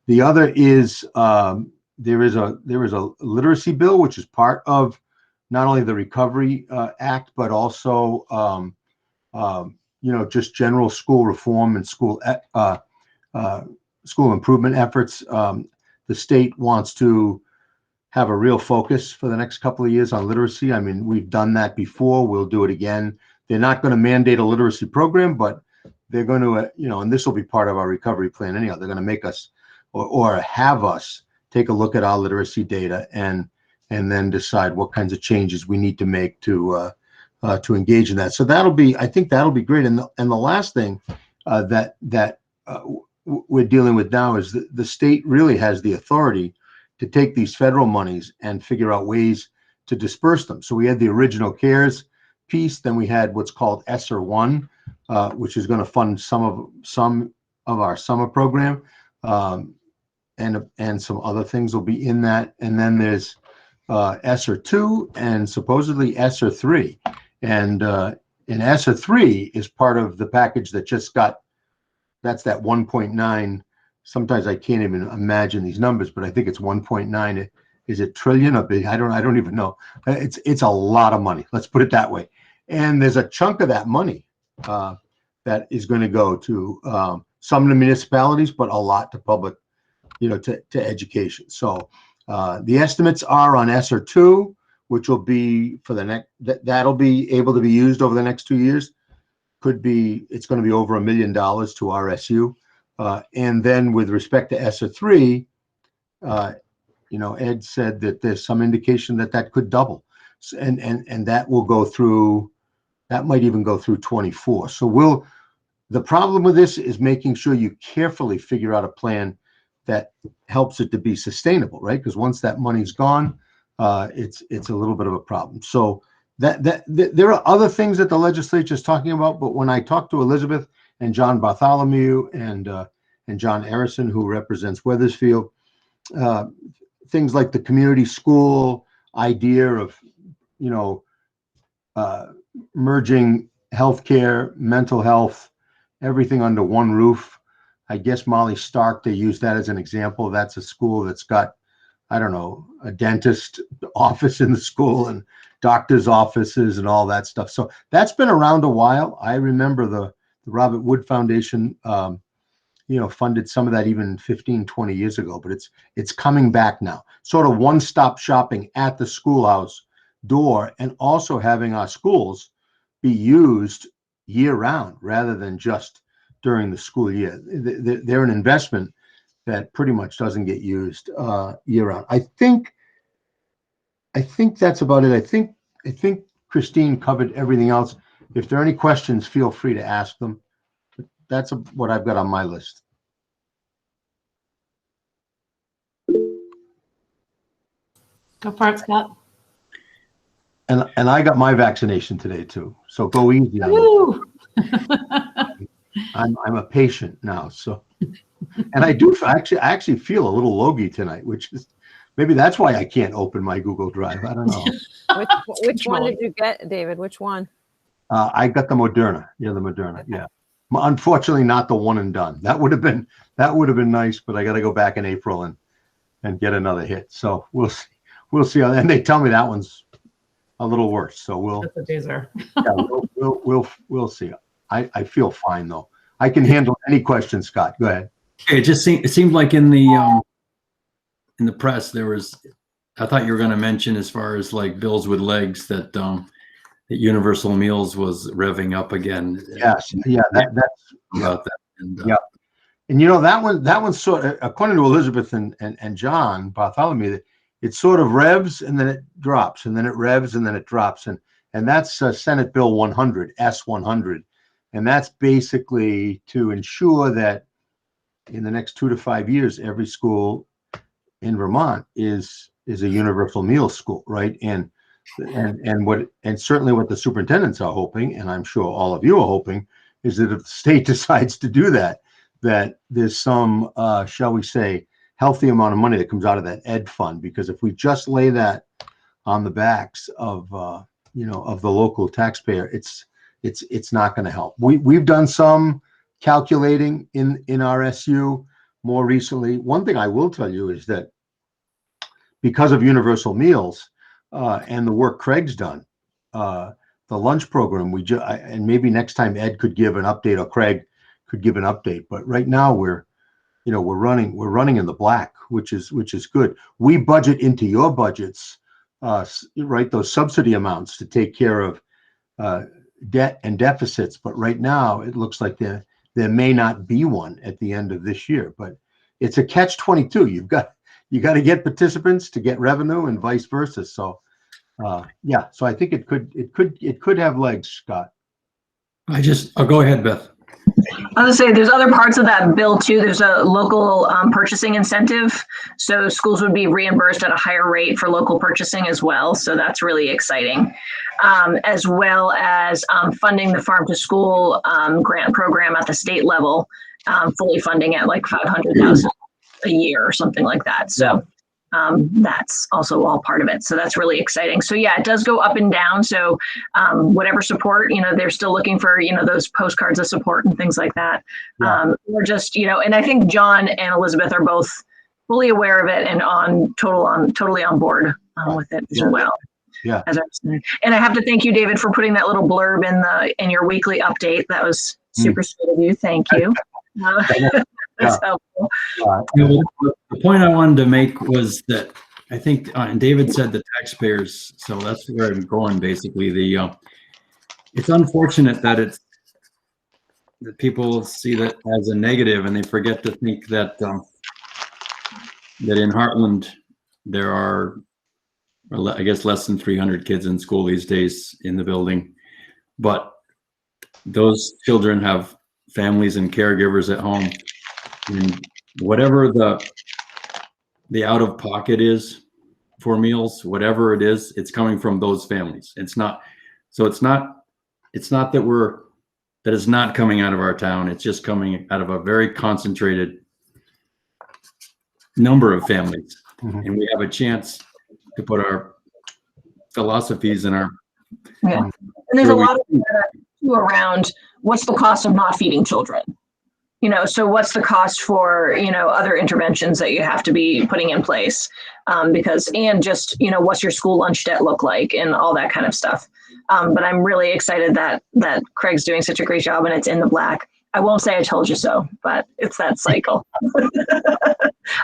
The other is there is a literacy bill, which is part of not only the Recovery Act, but also just general school reform and school improvement efforts. The state wants to have a real focus for the next couple of years on literacy. I mean, we've done that before. We'll do it again. They're not going to mandate a literacy program, but they're going to, and this will be part of our recovery plan anyhow. They're going to make us or have us take a look at our literacy data and then decide what kinds of changes we need to make to engage in that. So I think that'll be great. And the last thing that we're dealing with now is the state really has the authority to take these federal monies and figure out ways to disperse them. So we had the original CARES piece, then we had what's called ESSER 1, which is going to fund some of our summer program, and some other things will be in that. And then there's ESSER 2 and supposedly ESSER 3. And ESSER 3 is part of the package that just got, that's that 1.9. Sometimes I can't even imagine these numbers, but I think it's 1.9. Is it trillion or big? I don't even know. It's a lot of money. Let's put it that way. And there's a chunk of that money that is going to go to some of the municipalities, but a lot to public, to education. So the estimates are on ESSER 2, which will be for the next, that'll be able to be used over the next 2 years. It's going to be over $1 million to RSU. And then with respect to ESSER 3, Ed said that there's some indication that could double. And that will go through, that might even go through 24. So the problem with this is making sure you carefully figure out a plan that helps it to be sustainable, right? Because once that money's gone, it's a little bit of a problem. So that there are other things that the legislature is talking about, but when I talked to Elizabeth and John Bartholomew and John Arison, who represents Weathersfield, things like the community school idea of, merging healthcare, mental health, everything under one roof. I guess Molly Stark, they use that as an example. That's a school that's got, I don't know, a dentist office in the school and doctor's offices and all that stuff. So that's been around a while. I remember the Robert Wood Foundation, funded some of that even 15, 20 years ago, but it's coming back now. Sort of one-stop shopping at the schoolhouse door, and also having our schools be used year-round rather than just during the school year. They're an investment that pretty much doesn't get used year-round. I think that's about it. I think Christine covered everything else. If there are any questions, feel free to ask them. That's what I've got on my list. Go for it, Scott. And I got my vaccination today too. So go easy on me. I'm a patient now. So, and I actually feel a little logy tonight, which is maybe that's why I can't open my Google Drive. I don't know. Which one did you get, David? Which one? I got the Moderna. Yeah, the Moderna. Yeah. Unfortunately, not the one and done. That would have been nice, but I got to go back in April and get another hit. So we'll see. We'll see. And they tell me that one's a little worse. So That's a teaser. we'll see. I feel fine though. I can handle any questions. Scott, go ahead. It seemed like in the press there was. I thought you were going to mention, as far as like bills with legs, that that Universal Meals was revving up again. Yes, yeah, that's about that. And, yeah, and that one's sort of, according to Elizabeth and John Bartholomew, it sort of revs and then it drops, and then it revs and then it drops, and that's Senate Bill 100, S100, and that's basically to ensure that in the next 2 to 5 years, every school in Vermont is a universal meal school, right? And certainly what the superintendents are hoping, and I'm sure all of you are hoping, is that if the state decides to do that there's some, shall we say, healthy amount of money that comes out of that ed fund, because if we just lay that on the backs of of the local taxpayer, it's not going to help. We've done some calculating in our SU more recently. One thing I will tell you is that because of universal meals and the work Craig's done, the lunch program, and maybe next time Ed could give an update, or Craig could give an update. But right now we're running in the black, which is good. We budget into your budgets, right? Those subsidy amounts to take care of debt and deficits. But right now it looks like there may not be one at the end of this year. But it's a catch-22. You got to get participants to get revenue, and vice versa. So. Yeah, so I think it could have legs, Scott. I'll go ahead, Beth. I was gonna say, there's other parts of that bill too. There's a local purchasing incentive. So schools would be reimbursed at a higher rate for local purchasing as well. So that's really exciting. As well as funding the farm to school grant program at the state level, fully funding at like $500,000 a year or something like that. So that's also all part of it. So that's really exciting. So yeah, it does go up and down. So whatever support, they're still looking for, those postcards of support and things like that. Yeah. Or just, and I think John and Elizabeth are both fully aware of it and totally on board with it as well. Yeah. And I have to thank you, David, for putting that little blurb in your weekly update. That was super sweet of you. Thank you. That's helpful. The point I wanted to make was that I think, and David said the taxpayers, so that's where I'm going. Basically, it's unfortunate that people see that as a negative, and they forget to think that that in Heartland there are, I guess, less than 300 kids in school these days in the building, but those children have families and caregivers at home, and whatever the out of pocket is for meals, whatever it is, it's coming from those families. It's not that it's not coming out of our town. It's just coming out of a very concentrated number of families. Mm-hmm. And we have a chance to put our philosophies and our and there's a lot of data too around what's the cost of not feeding children. So what's the cost for, other interventions that you have to be putting in place? And just, what's your school lunch debt look like and all that kind of stuff. But I'm really excited that Craig's doing such a great job and it's in the black. I won't say I told you so, but it's that cycle.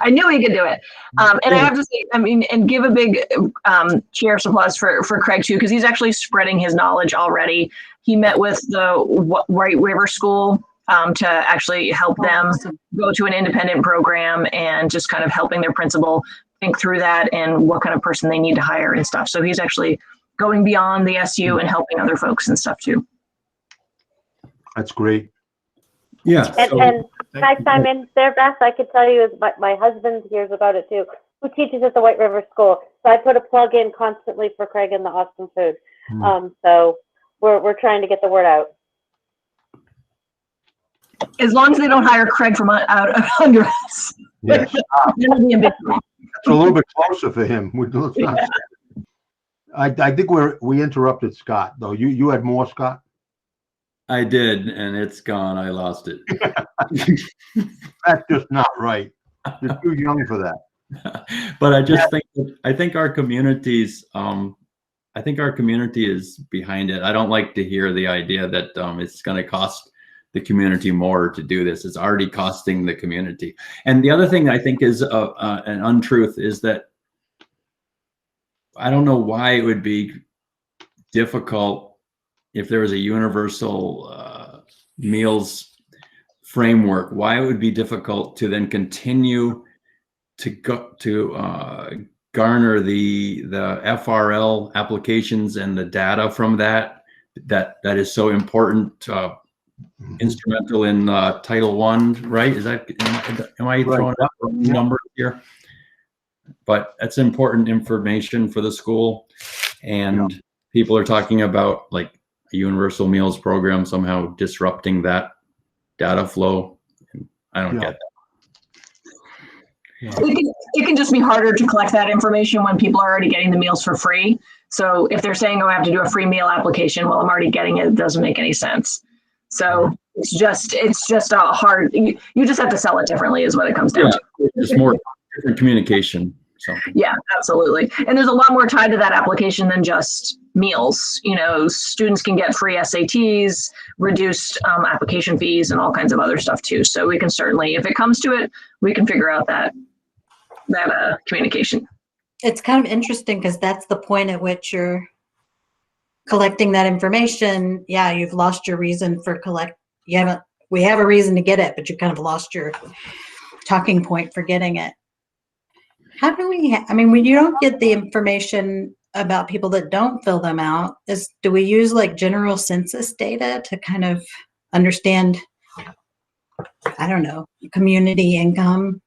I knew he could do it. And I have to say, and give a big cheer applause for Craig too, because he's actually spreading his knowledge already. He met with the White River School to actually help them go to an independent program and just kind of helping their principal think through that and what kind of person they need to hire and stuff. So he's actually going beyond the SU and helping other folks and stuff too. That's great. Yeah. And can I chime in there, Beth? I could tell you, my husband hears about it too, who teaches at the White River School. So I put a plug in constantly for Craig and the Awesome Food. So we're trying to get the word out. As long as they don't hire Craig from out under us. Yes. It's a little bit closer for him. I think we interrupted Scott though. You had more, Scott? I did, and it's gone. I lost it. That's just not right. You're too young for that. But I think our communities, I think our community is behind it. I don't like to hear the idea that it's going to cost the community more to do this. It's already costing the community. And the other thing I think is an untruth is that I don't know why it would be difficult if there was a universal meals framework, why it would be difficult to then continue to garner the FRL applications and the data from that is so important, instrumental in Title I, right? Is that, am I throwing up numbers here? But that's important information for the school, and people are talking about like a universal meals program somehow disrupting that data flow. I don't get that. It can just be harder to collect that information when people are already getting the meals for free. So if they're saying, oh, I have to do a free meal application, well, I'm already getting it. It doesn't make any sense. So it's just a hard, you just have to sell it differently is what it comes down to. Just more different communication. Something. Yeah, absolutely. And there's a lot more tied to that application than just meals. You know, students can get free SATs, reduced application fees, and all kinds of other stuff too. So we can certainly, if it comes to it, we can figure out that communication. It's kind of interesting because that's the point at which you're collecting that information. Yeah, you've lost your reason for we have a reason to get it, but you kind of lost your talking point for getting it. How do we, when you don't get the information about people that don't fill them out, do we use like general census data to kind of understand, I don't know, community income?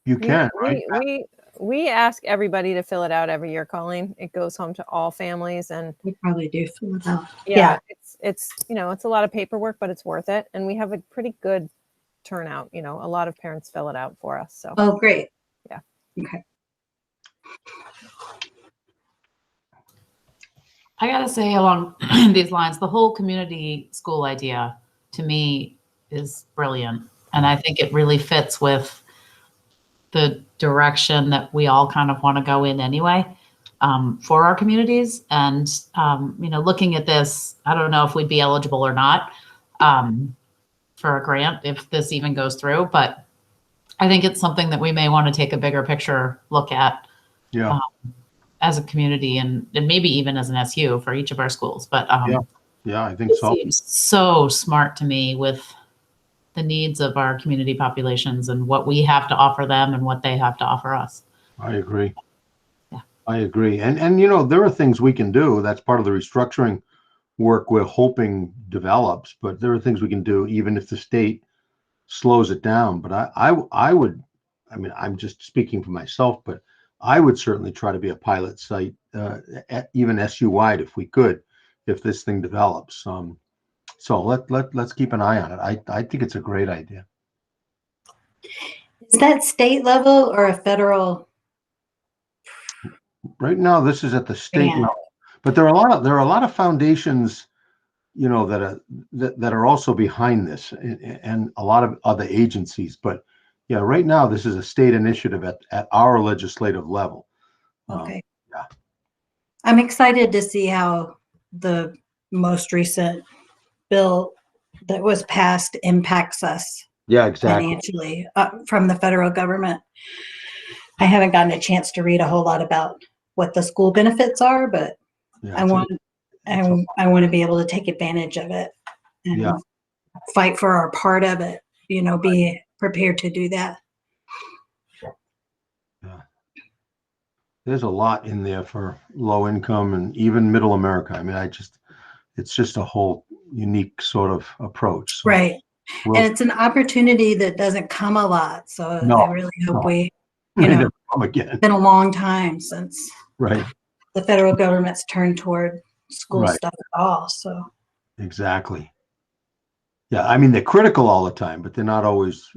You can, right? We ask everybody to fill it out every year, Colleen. It goes home to all families, and We probably do fill it out. yeah. It's it's a lot of paperwork, but it's worth it. And we have a pretty good turnout. A lot of parents fill it out for us. So Oh, great. Yeah. Okay. I gotta say, along these lines, the whole community school idea to me is brilliant. And I think it really fits with the direction that we all kind of want to go in anyway, for our communities. And, looking at this, I don't know if we'd be eligible or not for a grant if this even goes through, but I think it's something that we may want to take a bigger picture look at. Yeah. As a community and maybe even as an SU for each of our schools. But Yeah, I think it so. seems so smart to me with the needs of our community populations and what we have to offer them and what they have to offer us. I agree. Yeah. I agree. And there are things we can do. That's part of the restructuring work we're hoping develops, but there are things we can do even if the state slows it down. But I would, I'm just speaking for myself, but I would certainly try to be a pilot site, even SU wide if we could, if this thing develops. So let's keep an eye on it. I think it's a great idea. Is that state level or a federal? Right now, this is at the state Yeah. level, but there are a lot of foundations, that are also behind this, and a lot of other agencies. But yeah, right now this is a state initiative at our legislative level. Okay. Yeah. I'm excited to see how the most recent bill that was passed impacts us Yeah, exactly. financially from the federal government. I haven't gotten a chance to read a whole lot about what the school benefits are, but Yeah, I want to be able to take advantage of it and Yeah. fight for our part of it, be prepared to do that. There's a lot in there for low income and even middle America. It's just a whole unique sort of approach. So Right. we'll- And it's an opportunity that doesn't come a lot. So No, I really hope may it's never come again. been a long time since Right. the federal government's turned toward school Right. stuff at all. So Exactly. Yeah, they're critical all the time, but they're not always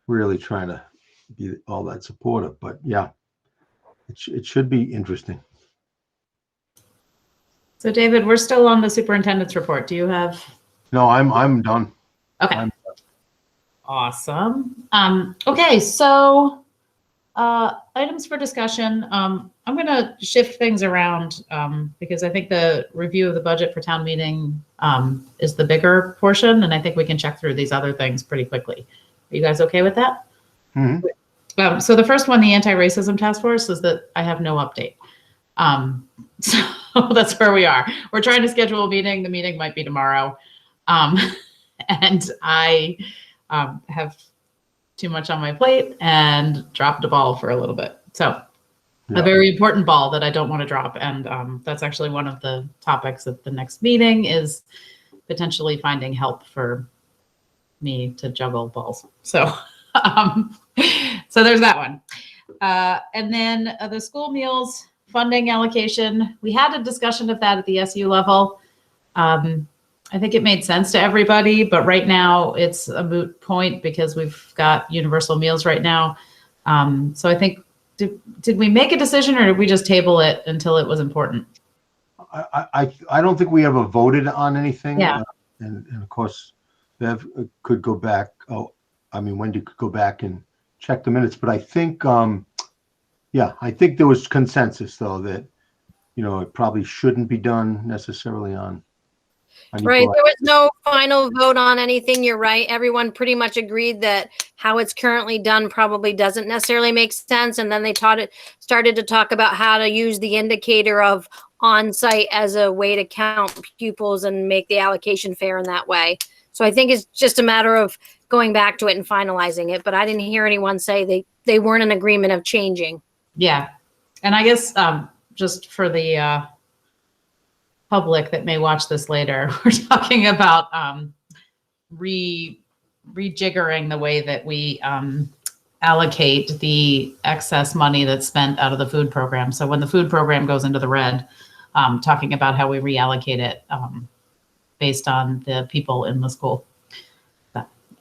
really trying to be all that supportive. But yeah, it should be interesting. So David, we're still on the superintendent's report. Do you have? No, I'm done. Okay. I'm Awesome. Okay, so items for discussion. I'm going to shift things around because I think the review of the budget for town meeting is the bigger portion, and I think we can check through these other things pretty quickly. Are you guys okay with that? Mhm. So the first one, the anti-racism task force, is that I have no update. So that's where we are. We're trying to schedule a meeting. The meeting might be tomorrow. And I have too much on my plate and dropped the ball for a little bit. So Yeah. a very important ball that I don't want to drop. And that's actually one of the topics at the next meeting is potentially finding help for me to juggle balls. So, so there's that one. And then the school meals funding allocation, we had a discussion of that at the SU level. I think it made sense to everybody, but right now it's a moot point because we've got universal meals right now. So I think, did we make a decision or did we just table it until it was important? I don't think we ever voted on anything. Yeah. And of course, Bev could go back. Wendy could go back and check the minutes, but I think, I think there was consensus though that, it probably shouldn't be done necessarily on. Right. There was no final vote on anything. You're right. Everyone pretty much agreed that how it's currently done probably doesn't necessarily make sense. And then they started to talk about how to use the indicator of on-site as a way to count pupils and make the allocation fair in that way. So I think it's just a matter of going back to it and finalizing it. But I didn't hear anyone say they weren't in agreement of changing. Yeah. And I guess just for the public that may watch this later, we're talking about rejiggering the way that we allocate the excess money that's spent out of the food program. So when the food program goes into the red, talking about how we reallocate it based on the people in the school.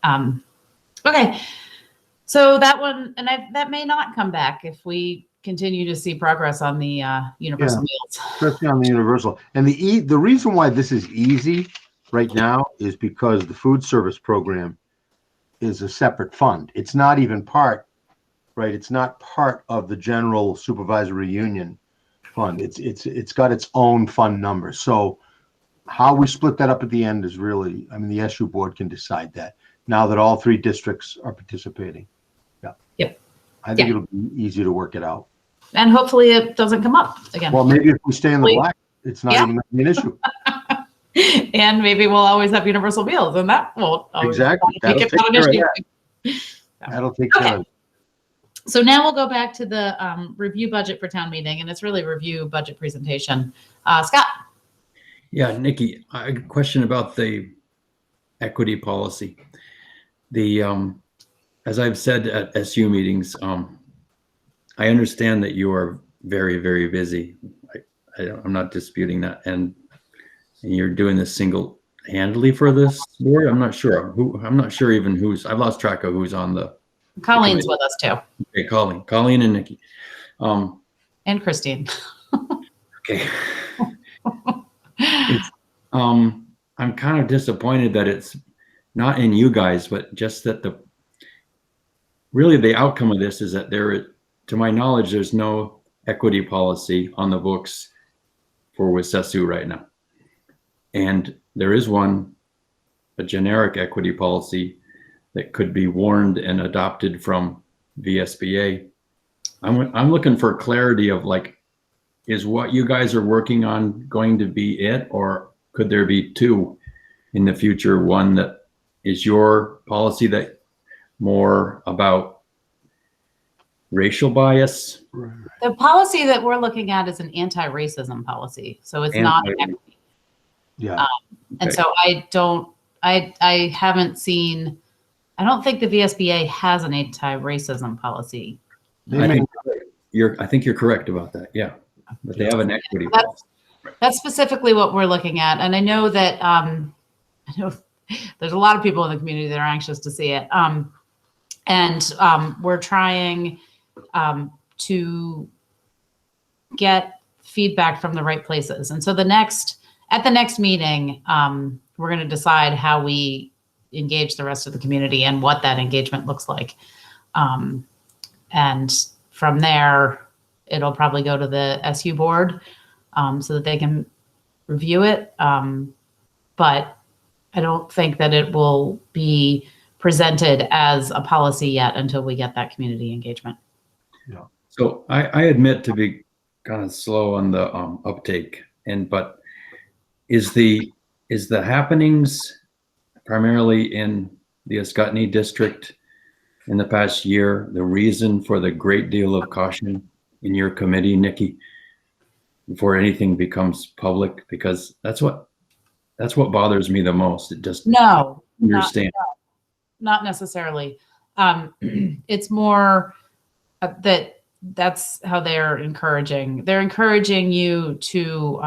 Okay, so that one, and that may not come back if we continue to see progress on the universal meals. Especially on the universal. And the reason why this is easy right now is because the food service program is a separate fund. It's not even part, right? It's not part of the general supervisory union fund. It's got its own fund number. So how we split that up at the end is really, the SU board can decide that now that all 3 districts are participating. Yeah. Yep. I think it'll be easy to work it out. And hopefully it doesn't come up again. Well, maybe if we stay in the black, it's not even an issue. And maybe we'll always have universal meals, and that won't always Exactly. make it not an issue. That'll take care of it. So now we'll go back to the review budget for town meeting, and it's really review budget presentation. Scott. Yeah, Nikki, I have a question about the equity policy. As I've said at SU meetings, I understand that you are very, very busy. I'm not disputing that. And you're doing this single-handedly for this board. I'm not sure. I'm not sure even who's. I've lost track of who's on the. Colleen's with us too. Okay, Colleen and Nikki. And Christine. Okay. I'm kind of disappointed that it's not in you guys, but just that really the outcome of this is that to my knowledge, there's no equity policy on the books for WSSU right now. And there is a generic equity policy that could be warned and adopted from VSBA. I'm looking for clarity of is what you guys are working on going to be it, or could there be 2 in the future? One that is your policy that more about racial bias? The policy that we're looking at is an anti-racism policy. So it's not equity. Yeah. And so I haven't seen, I don't think the VSBA has an anti-racism policy. I think you're correct about that. Yeah. But they have an equity policy. That's specifically what we're looking at. And I know that, there's a lot of people in the community that are anxious to see it. We're trying to get feedback from the right places. And so at the next meeting, we're going to decide how we engage the rest of the community and what that engagement looks like. And from there, it'll probably go to the SU board so that they can review it. But I don't think that it will be presented as a policy yet until we get that community engagement. Yeah. So I admit to be kind of slow on the uptake, but is the happenings primarily in the Ascutney district in the past year the reason for the great deal of caution in your committee, Nikki, before anything becomes public? Because that's what bothers me the most. It just understand. Not necessarily. It's more that's how they're encouraging. They're encouraging you to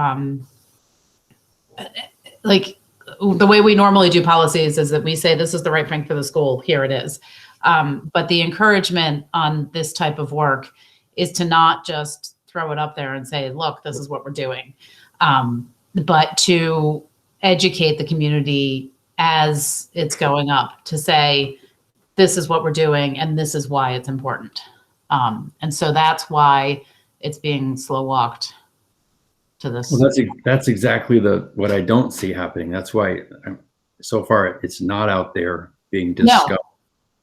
the way we normally do policies is that we say this is the right thing for the school. Here it is. But the encouragement on this type of work is to not just throw it up there and say, look, this is what we're doing, but to educate the community as it's going up, to say, this is what we're doing and this is why it's important. And so that's why it's being slow walked to this. Well, that's exactly what I don't see happening. That's why so far it's not out there being discussed.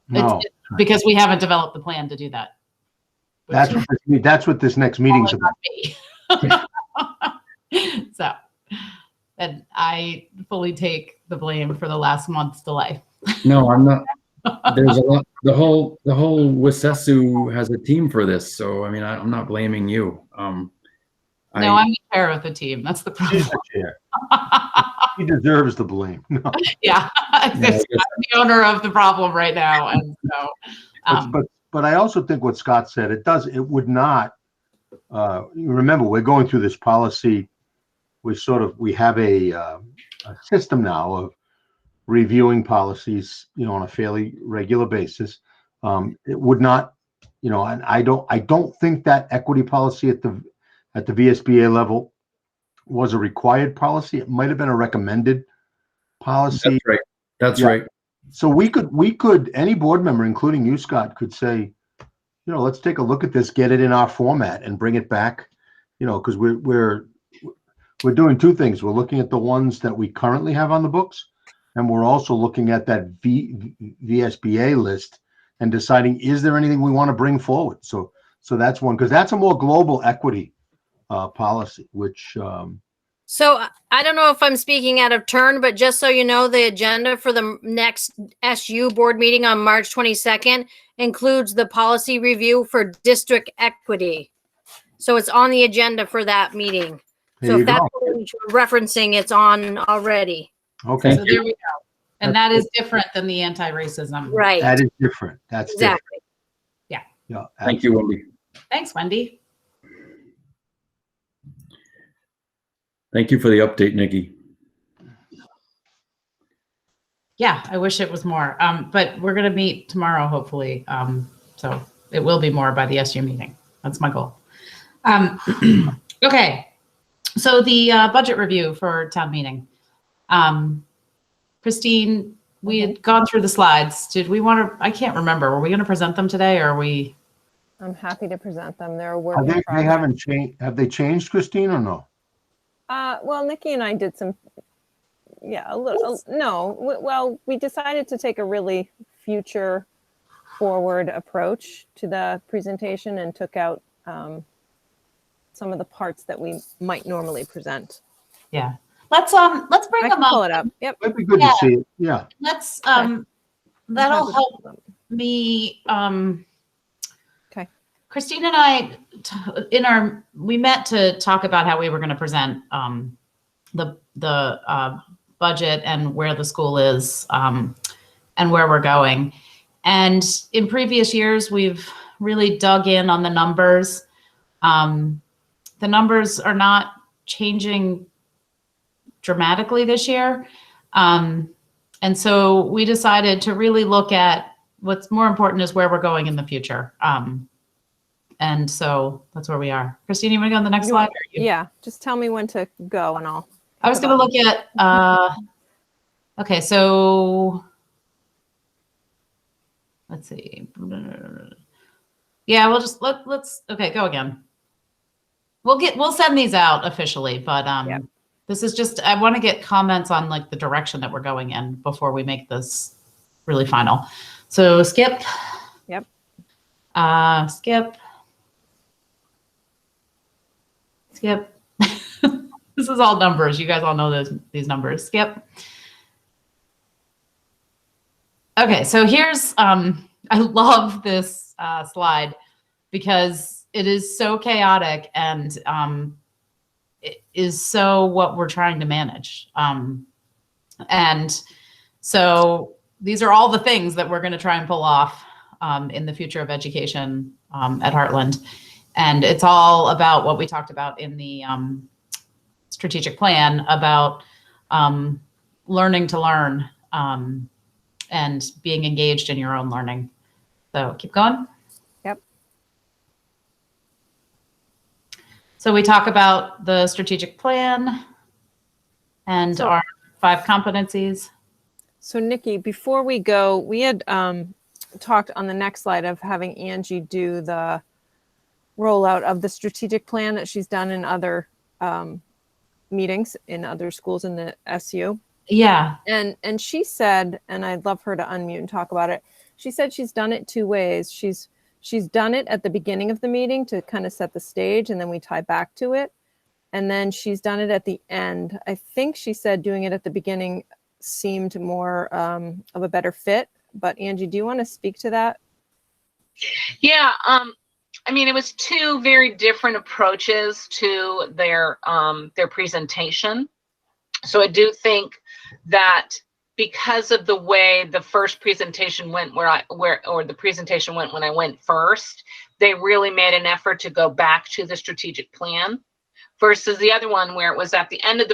No, It's because we haven't developed the plan to do that. that's what this next meeting's about. So, and I fully take the blame for the last month's delay. No, I'm not. There's a lot. The whole WSSU has a team for this, so I mean, I'm not blaming you. No, I'm the chair of the team. That's the She's problem. the chair. He deserves the blame. No. Yeah, I'm the owner of the problem right now, and so. But I also think what Scott said, it would not. Remember, we're going through this policy. We have a system now of reviewing policies, on a fairly regular basis. It would not, and I don't think that equity policy at the VSBA level was a required policy. It might have been a recommended policy. That's right. That's right. So we could, any board member, including you, Scott, could say, let's take a look at this, get it in our format and bring it back, because we're doing two things. We're looking at the ones that we currently have on the books, and we're also looking at that VSBA list and deciding, is there anything we want to bring forward? So that's one, because that's a more global equity policy, which. So I don't know if I'm speaking out of turn, but just so you know, the agenda for the next SU board meeting on March 22nd includes the policy review for district equity. So it's on the agenda for that meeting. So if that's what you're referencing, it's on already. Okay. So there we go. And that is different than the anti-racism. Right. That is different. That's exactly. different. Yeah. Thank you, Wendy. Thanks, Wendy. Thank you for the update, Nikki. Yeah, I wish it was more, but we're going to meet tomorrow, hopefully. So it will be more by the SU meeting. That's my goal. Okay. So the budget review for town meeting. Christine, we had gone through the slides. Did we want to, I can't remember. Were we going to present them today, or are we? I'm happy to present them. They're a work in progress. They haven't changed. Have they changed, Christine, or no? Well, Nikki and I did some, a little, no. Well, we decided to take a really future forward approach to the presentation and took out some of the parts that we might normally present. Yeah. Let's bring them up. Pull it up. Yep. It'd be good to see it. Yeah. Let's that'll help me. Okay. Christine and I, we met to talk about how we were going to present the budget and where the school is and where we're going. And in previous years, we've really dug in on the numbers. The numbers are not changing dramatically this year. And so we decided to really look at what's more important is where we're going in the future. And so that's where we are. Christine, you want to go on the next slide? Yeah, just tell me when to go and I'll. I was going to look at, okay, so let's see. Yeah, we'll just, let's, okay, go again. We'll send these out officially, but this is just, I want to get comments on like the direction that we're going in before we make this really final. So skip. Yep. Skip. Skip. This is all numbers. You guys all know these numbers. Skip. Okay, so here's, I love this slide because it is so chaotic and it is so what we're trying to manage. And so these are all the things that we're going to try and pull off in the future of education at Heartland. And it's all about what we talked about in the strategic plan about learning to learn and being engaged in your own learning. So keep going. Yep. So we talk about the strategic plan and So- our 5 competencies. So Nikki, before we go, we had talked on the next slide of having Angie do the rollout of the strategic plan that she's done in other meetings in other schools in the SU. Yeah. And she said, and I'd love her to unmute and talk about it. She said she's done it 2 ways. She's done it at the beginning of the meeting to kind of set the stage, and then we tie back to it. And then she's done it at the end. I think she said doing it at the beginning seemed more of a better fit. But Angie, do you want to speak to that? Yeah, I mean, it was 2 very different approaches to their presentation. So I do think that because of the way the first presentation went, or the presentation went when I went first, they really made an effort to go back to the strategic plan, versus the other one where it was at the end of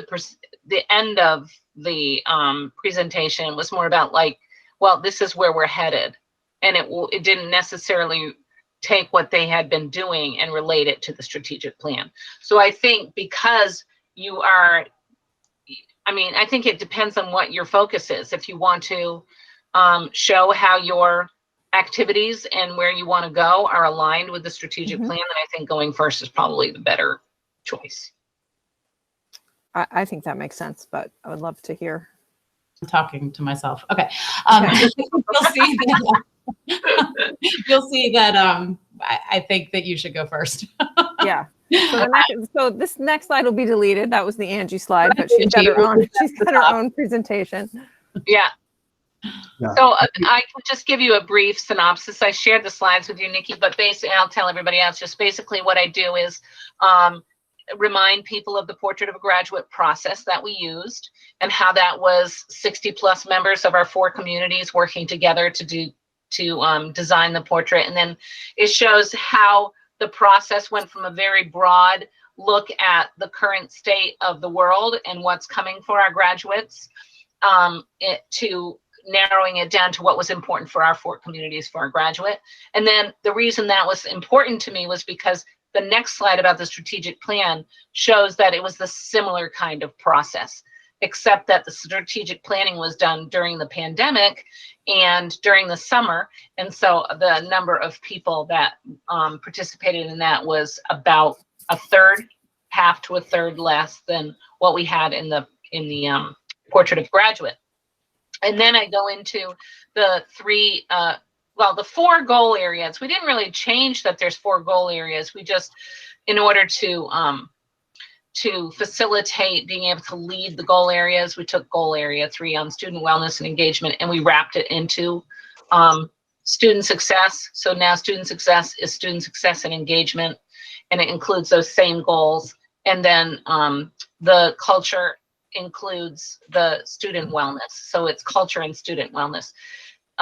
the presentation. It was more about like, well, this is where we're headed, and it didn't necessarily take what they had been doing and relate it to the strategic plan. So I think because you are, I mean, I think it depends on what your focus is. If you want to show how your activities and where you want to go are aligned with the strategic plan, then I think going first is probably the better choice. I think that makes sense, but I would love to hear. I'm talking to myself. Okay. Okay. You'll see that I think that you should go first. Yeah. So this next slide will be deleted. That was the Angie slide, but she's got her own presentation. Yeah. Yeah. So I can just give you a brief synopsis. I shared the slides with you, Nikki, but basically I'll tell everybody else, just basically what I do is remind people of the Portrait of a Graduate process that we used, and how that was 60 plus members of our 4 communities working together to design the portrait. And then it shows how the process went from a very broad look at the current state of the world and what's coming for our graduates, to narrowing it down to what was important for our 4 communities for our graduate. And then the reason that was important to me was because the next slide about the strategic plan shows that it was the similar kind of process, except that the strategic planning was done during the pandemic and during the summer. And so the number of people that participated in that was about half to a third less than what we had in the Portrait of Graduate. And then I go into the 4 goal areas. We didn't really change that there's 4 goal areas. We just, in order to facilitate being able to lead the goal areas, we took goal area 3 on student wellness and engagement, and we wrapped it into student success. So now student success is student success and engagement, and it includes those same goals. And then the culture includes the student wellness. So it's culture and student wellness,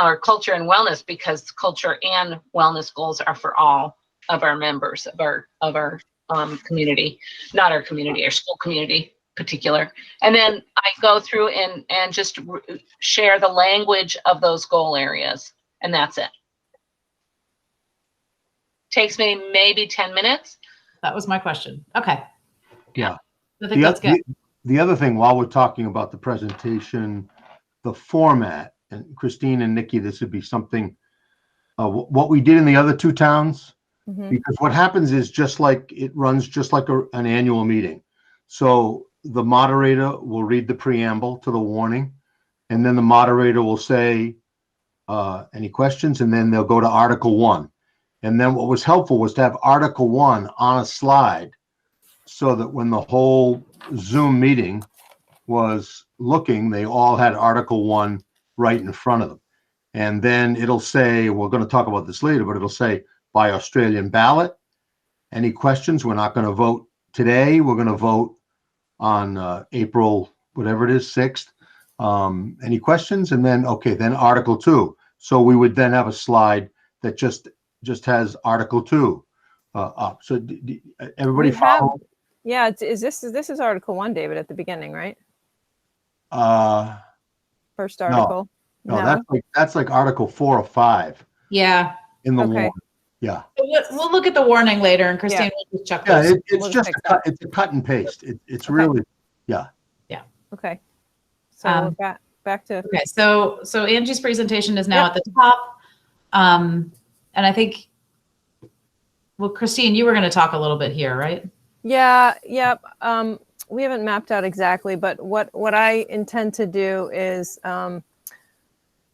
or culture and wellness, because culture and wellness goals are for all of our members of our community, not our community, our school community particular. And then I go through and just share the language of those goal areas, and that's it. Takes me maybe 10 minutes. That was my question. Okay. Yeah. I think that's good. The other thing, while we're talking about the presentation, the format, and Christine and Nikki, this would be something, what we did in the other 2 towns, because what happens is it runs just like an annual meeting. So the moderator will read the preamble to the warning, and then the moderator will say, any questions? And then they'll go to Article 1. And then what was helpful was to have Article 1 on a slide, so that when the whole Zoom meeting was looking, they all had Article 1 right in front of them. And then it'll say, we're going to talk about this later, but it'll say by Australian ballot. Any questions? We're not going to vote today. We're going to vote on April, whatever it is, 6th. Any questions? And then, okay, then Article 2. So we would then have a slide that just has Article 2 up. So everybody follow? Yeah, this is Article 1, David, at the beginning, right? First article. No, that's like Article 4 or 5. Yeah. in the Okay. warning. Yeah. We'll look at the warning later, and Christine will just check Yeah, those. it's We'll just fix a cut, it's a cut and paste. It's Okay. really, yeah. Okay. So we're back to, Okay, so Angie's presentation is now Yep. at the top. And I think, well, Christine, you were going to talk a little bit here, right? yeah. We haven't mapped out exactly, but what I intend to do is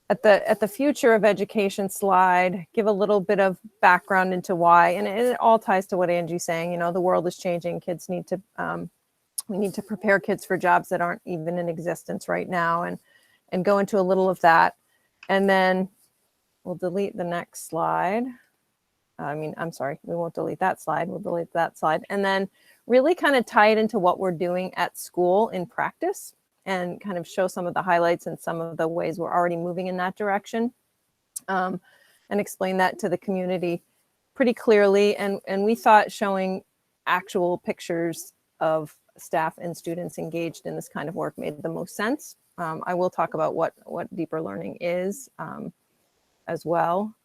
at the future of education slide, give a little bit of background into why, and it all ties to what Angie's saying. You know, the world is changing. Kids need to, we need to prepare kids for jobs that aren't even in existence right now, and go into a little of that. And then we'll delete the next slide. I'm sorry, we won't delete that slide. We'll delete that slide. And then really kind of tie it into what we're doing at school in practice, and kind of show some of the highlights and some of the ways we're already moving in that direction, and explain that to the community pretty clearly. And we thought showing actual pictures of staff and students engaged in this kind of work made the most sense. I will talk about what deeper learning is as well,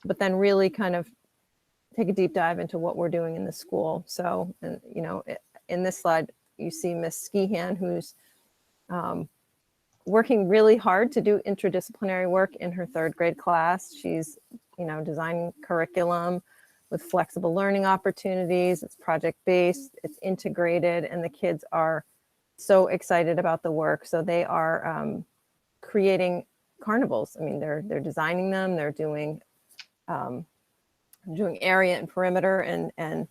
but then really kind of take a deep dive into what we're doing in the school. So, and you know, in this slide, you see Miss Skehan, who's working really hard to do interdisciplinary work in her 3rd grade class. She's, you know, designing curriculum with flexible learning opportunities. It's project-based, it's integrated, and the kids are so excited about the work. So they are creating carnivals. I mean, they're designing them, they're doing area and perimeter, and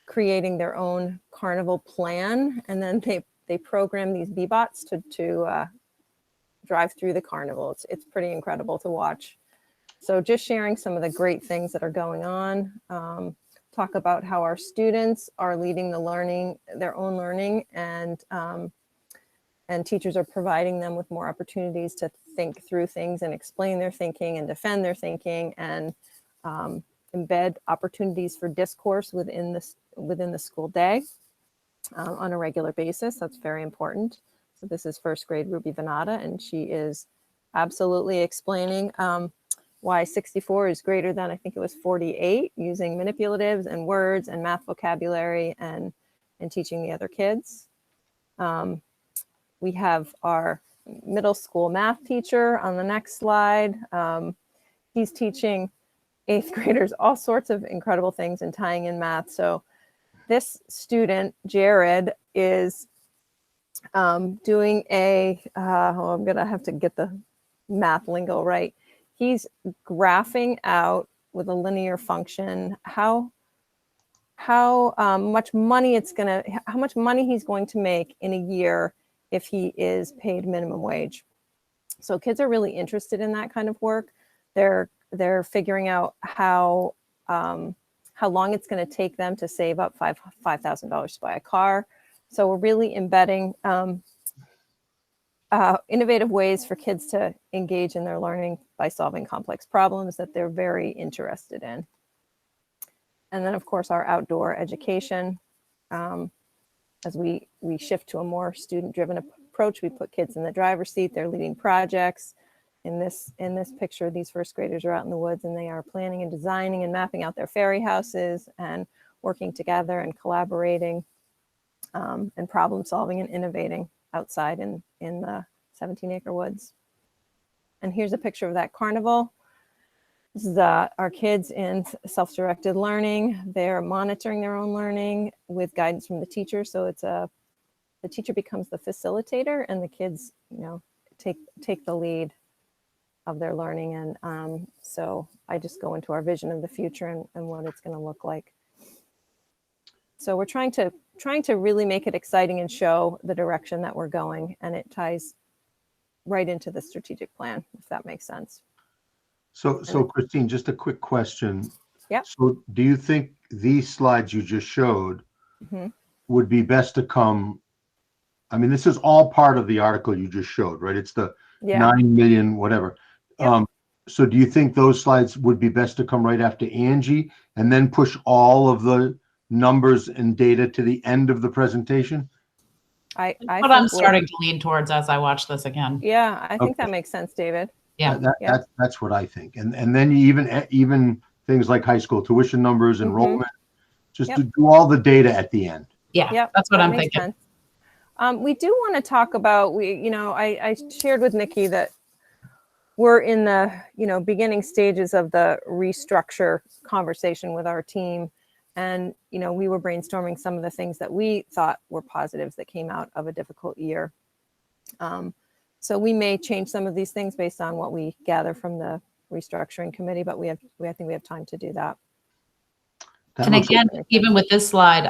creating their own carnival plan. And then they program these B-bots to drive through the carnival. It's pretty incredible to watch. So just sharing some of the great things that are going on. Talk about how our students are leading the learning, their own learning, and teachers are providing them with more opportunities to think through things and explain their thinking and defend their thinking, and embed opportunities for discourse within the school day on a regular basis. That's very important. So this is 1st grade Ruby Venata, and she is absolutely explaining why 64 is greater than, I think it was 48, using manipulatives and words and math vocabulary, and teaching the other kids. We have our middle school math teacher on the next slide. He's teaching 8th graders all sorts of incredible things and tying in math. So this student, Jared, is doing I'm going to have to get the math lingo right. He's graphing out with a linear function how much money he's going to make in a year if he is paid minimum wage. So kids are really interested in that kind of work. They're figuring out how long it's going to take them to save up $5,000 to buy a car. So we're really embedding innovative ways for kids to engage in their learning by solving complex problems that they're very interested in. And then, of course, our outdoor education. As we shift to a more student-driven approach, we put kids in the driver's seat. They're leading projects. In this picture, these 1st graders are out in the woods, and they are planning and designing and mapping out their fairy houses, and working together and collaborating, and problem solving and innovating outside in the 17-acre woods. And here's a picture of that carnival. This is our kids in self-directed learning. They're monitoring their own learning with guidance from the teacher. So it's the teacher becomes the facilitator, and the kids, you know, take the lead of their learning. And so I just go into our vision of the future and what it's going to look like. So we're trying to really make it exciting and show the direction that we're going, and it ties right into the strategic plan, if that makes sense. So Christine, just a quick question. Yeah. So do you think these slides you just showed Mm-hmm. would be best to come? I mean, this is all part of the article you just showed, right? It's the 9 million, whatever. Yep. So do you think those slides would be best to come right after Angie, and then push all of the numbers and data to the end of the presentation? I what I'm starting to lean towards as I watch this again. Yeah, I think that makes sense, David. Yeah, that's what I think. And then you even things like high school tuition numbers, Mhm. enrollment, just Yep. to do all the data at the end. Yeah, Yep, that's what that I'm makes thinking. sense. We do want to talk about, I shared with Nikki that we're in the, beginning stages of the restructure conversation with our team. And, we were brainstorming some of the things that we thought were positives that came out of a difficult year. So we may change some of these things based on what we gather from the restructuring committee, but I think we have time to do that. That And looks- again, even with this slide,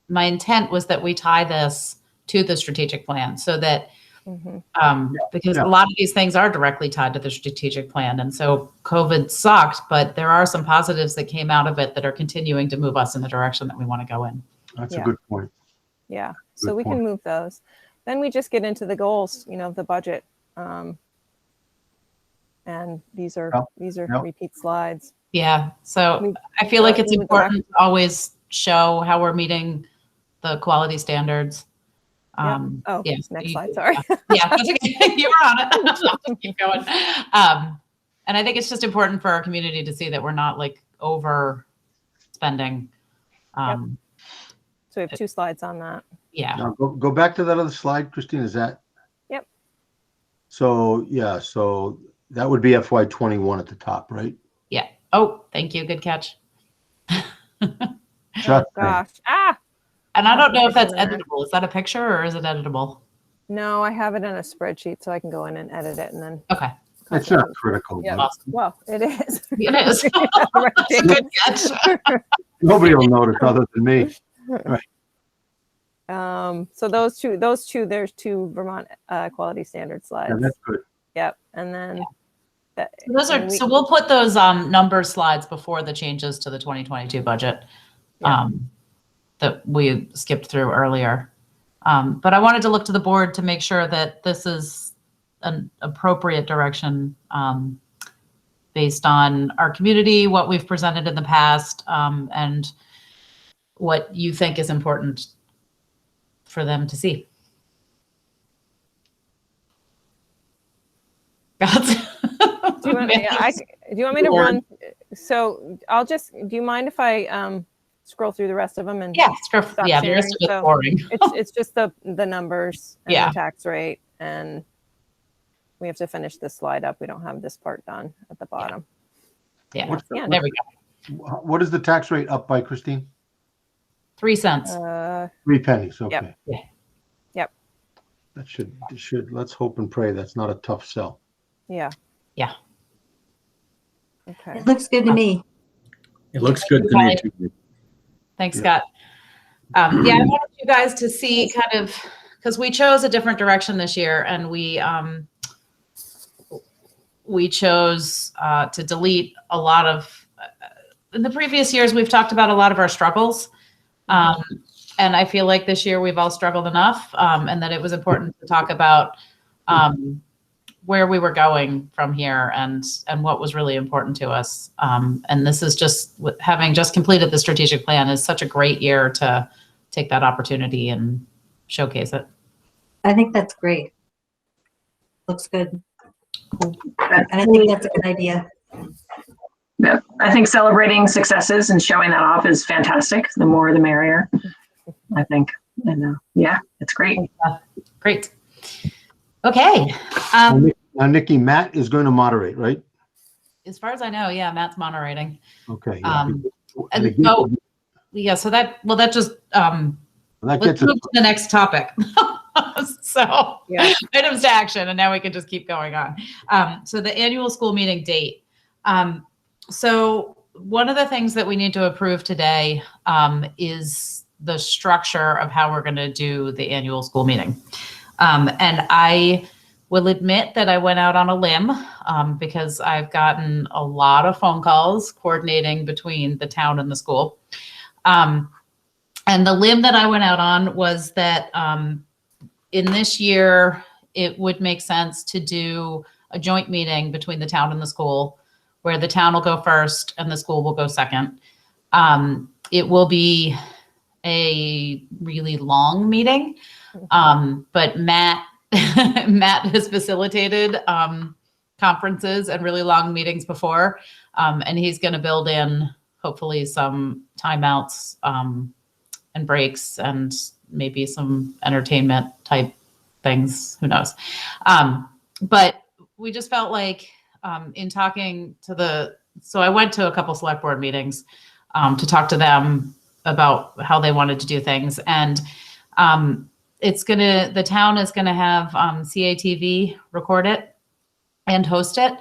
my intent was that we tie this to the strategic plan so that, because Yeah. a lot of these things are directly tied to the strategic plan. And so COVID sucked, but there are some positives that came out of it that are continuing to move us in the direction that we want to go in. That's Yeah. a good point. Yeah, so Good we point. can move those. Then we just get into the goals, the budget. And these are Yep. repeat slides. Yeah. So We- I feel like it's we would go back- important to always show how we're meeting the quality standards. Oh, yes, next slide, sorry. Yeah, that's okay. You were on it. I'll just keep going. And I think it's just important for our community to see that we're not like overspending. So we have 2 slides on that. Yeah. Now go back to that other slide, Christine. Is that? Yep. So yeah, so that would be FY21 at the top, right? Yeah. Oh, thank you. Good catch. Just Gosh, And I don't know if that's Picture in there. editable. Is that a picture or is it editable? no, I have it in a spreadsheet so I can go in and edit it and then. Okay. It's not critical. Yeah. but Awesome. Well, it is. It is. Right, That's a good catch. Nobody will notice other than me. So those two, there's 2 Vermont quality standard slides. Yeah, that's good. Yep, and then. Those are, so we'll put those number slides before the changes to the 2022 budget that we skipped through earlier. But I wanted to look to the board to make sure that this is an appropriate direction based on our community, what we've presented in the past, and what you think is important for them to see. Do you want me to run? So do you mind if I scroll through the rest of them and Yeah, stop the rest of sharing? it's So boring. it's just the numbers and Yeah. the tax rate, and we have to finish this slide up. We don't have this part done at the bottom. Yeah, What's Yeah. there we go. What is the tax rate up by, Christine? 3 cents. 3 pennies. Okay. Yeah. Yep. That should, let's hope and pray that's not a tough sell. Yeah. Yeah. Okay. It looks good to me. It looks good to me too. Thanks, Scott. I wanted you guys to see kind of, because we chose a different direction this year, and we chose to delete a lot of, in the previous years, we've talked about a lot of our struggles. And I feel like this year we've all struggled enough, and that it was important to talk about where we were going from here and what was really important to us. And this is just, having just completed the strategic plan, is such a great year to take that opportunity and showcase it. I think that's great. Looks good. And I think that's a good idea. Yeah, I think celebrating successes and showing that off is fantastic. The more, the merrier, I think. And yeah, it's great. Great. Okay. Now, Nikki, Matt is going to moderate, right? As far as I know, yeah, Matt's moderating. Okay. Yeah. And again, oh, yeah, so that just, that let's gets move to the next topic. So Yeah. items to action, and now we can just keep going on. So the annual school meeting date. So one of the things that we need to approve today is the structure of how we're going to do the annual school meeting. And I will admit that I went out on a limb because I've gotten a lot of phone calls coordinating between the town and the school. And the limb that I went out on was that in this year, it would make sense to do a joint meeting between the town and the school, where the town will go first and the school will go second. It will be a really long meeting, but Matt has facilitated conferences and really long meetings before. And he's going to build in hopefully some timeouts and breaks and maybe some entertainment type things. Who knows? But we just felt like in talking to so I went to a couple select board meetings to talk to them about how they wanted to do things. And the town is gonna have CATV record it and host it.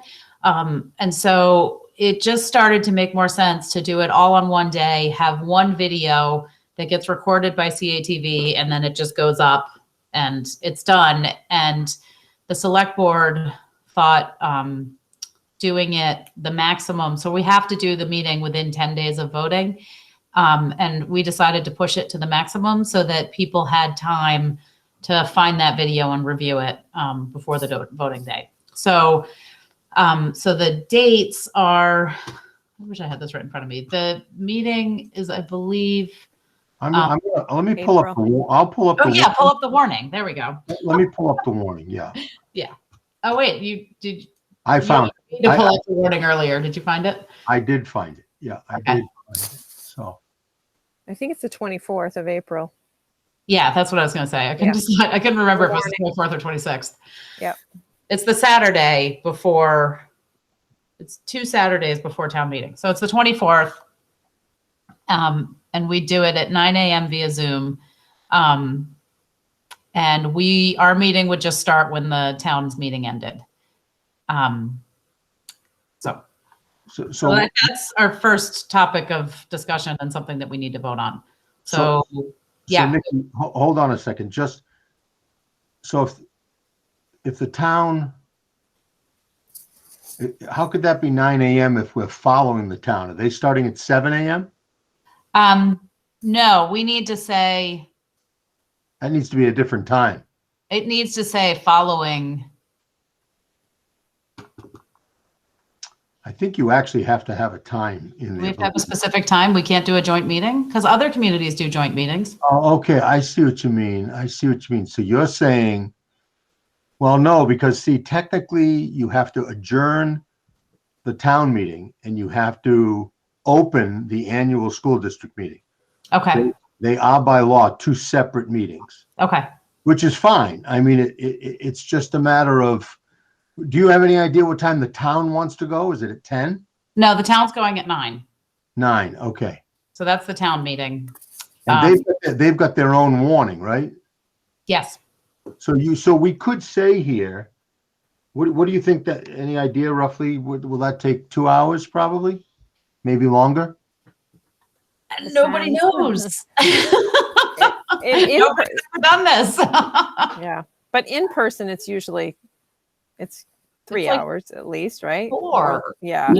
And so it just started to make more sense to do it all on one day, have one video that gets recorded by CATV, and then it just goes up and it's done. And the select board thought doing it the maximum. So we have to do the meeting within 10 days of voting. And we decided to push it to the maximum so that people had time to find that video and review it before the voting day. So the dates are, I wish I had this right in front of me. The meeting is, I believe. Let me pull up. I'll pull up. Oh yeah, pull up the warning. There we go. Let me pull up the warning. Yeah. Yeah. Oh wait, I found it. You pull up the warning earlier. Did you find it? I did find it. Yeah, I did find it. So. I think it's the 24th of April. Yeah, that's what I was going to say. I couldn't remember if it was the 24th or 26th. Yep. It's the Saturday before. It's 2 Saturdays before town meeting, so it's the 24th. And we do it at 9 a.m. via Zoom. And our meeting would just start when the town's meeting ended. So that's our first topic of discussion and something that we need to vote on. So yeah. Nikki, hold on a second. Just so if the town, how could that be 9 a.m. if we're following the town? Are they starting at 7 a.m.? No, we need to say. That needs to be a different time. It needs to say following. I think you actually have to have a time in there. We have to have a specific time. We can't do a joint meeting because other communities do joint meetings. Oh, okay. I see what you mean. So you're saying, well, no, because see, technically you have to adjourn the town meeting and you have to open the annual school district meeting. Okay. They are by law 2 separate meetings. Okay. Which is fine. I mean, it's just a matter of, do you have any idea what time the town wants to go? Is it at 10? No, the town's going at 9. 9, okay. So that's the town meeting. And they've got their own warning, right? Yes. So we could say here, what do you think that, any idea roughly, will that take 2 hours probably? Maybe longer? Nobody knows. Nobody's ever done this. Yeah. But in person, it's 3 like hours at least, right? 4. Yeah.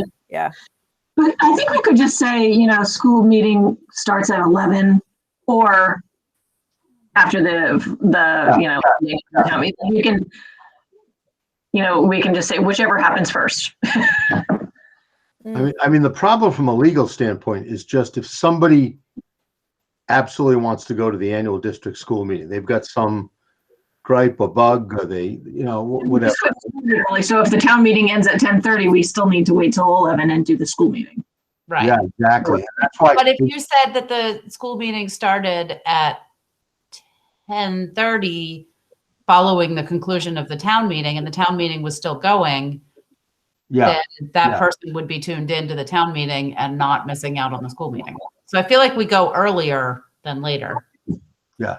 But I think we could just say, school meeting starts at 11 or after we can, we can just say whichever happens first. I mean, the problem from a legal standpoint is just if somebody absolutely wants to go to the annual district school meeting, they've got some gripe or bug, or they, whatever. So if the town meeting ends at 10:30, we still need to wait till 11 and do the school meeting. Right. Yeah, exactly. That's why. But if you said that the school meeting started at 10:30 following the conclusion of the town meeting and the town meeting was still going, then that person would be tuned into the town meeting and not missing out on the school meeting. So I feel like we go earlier than later. Yeah.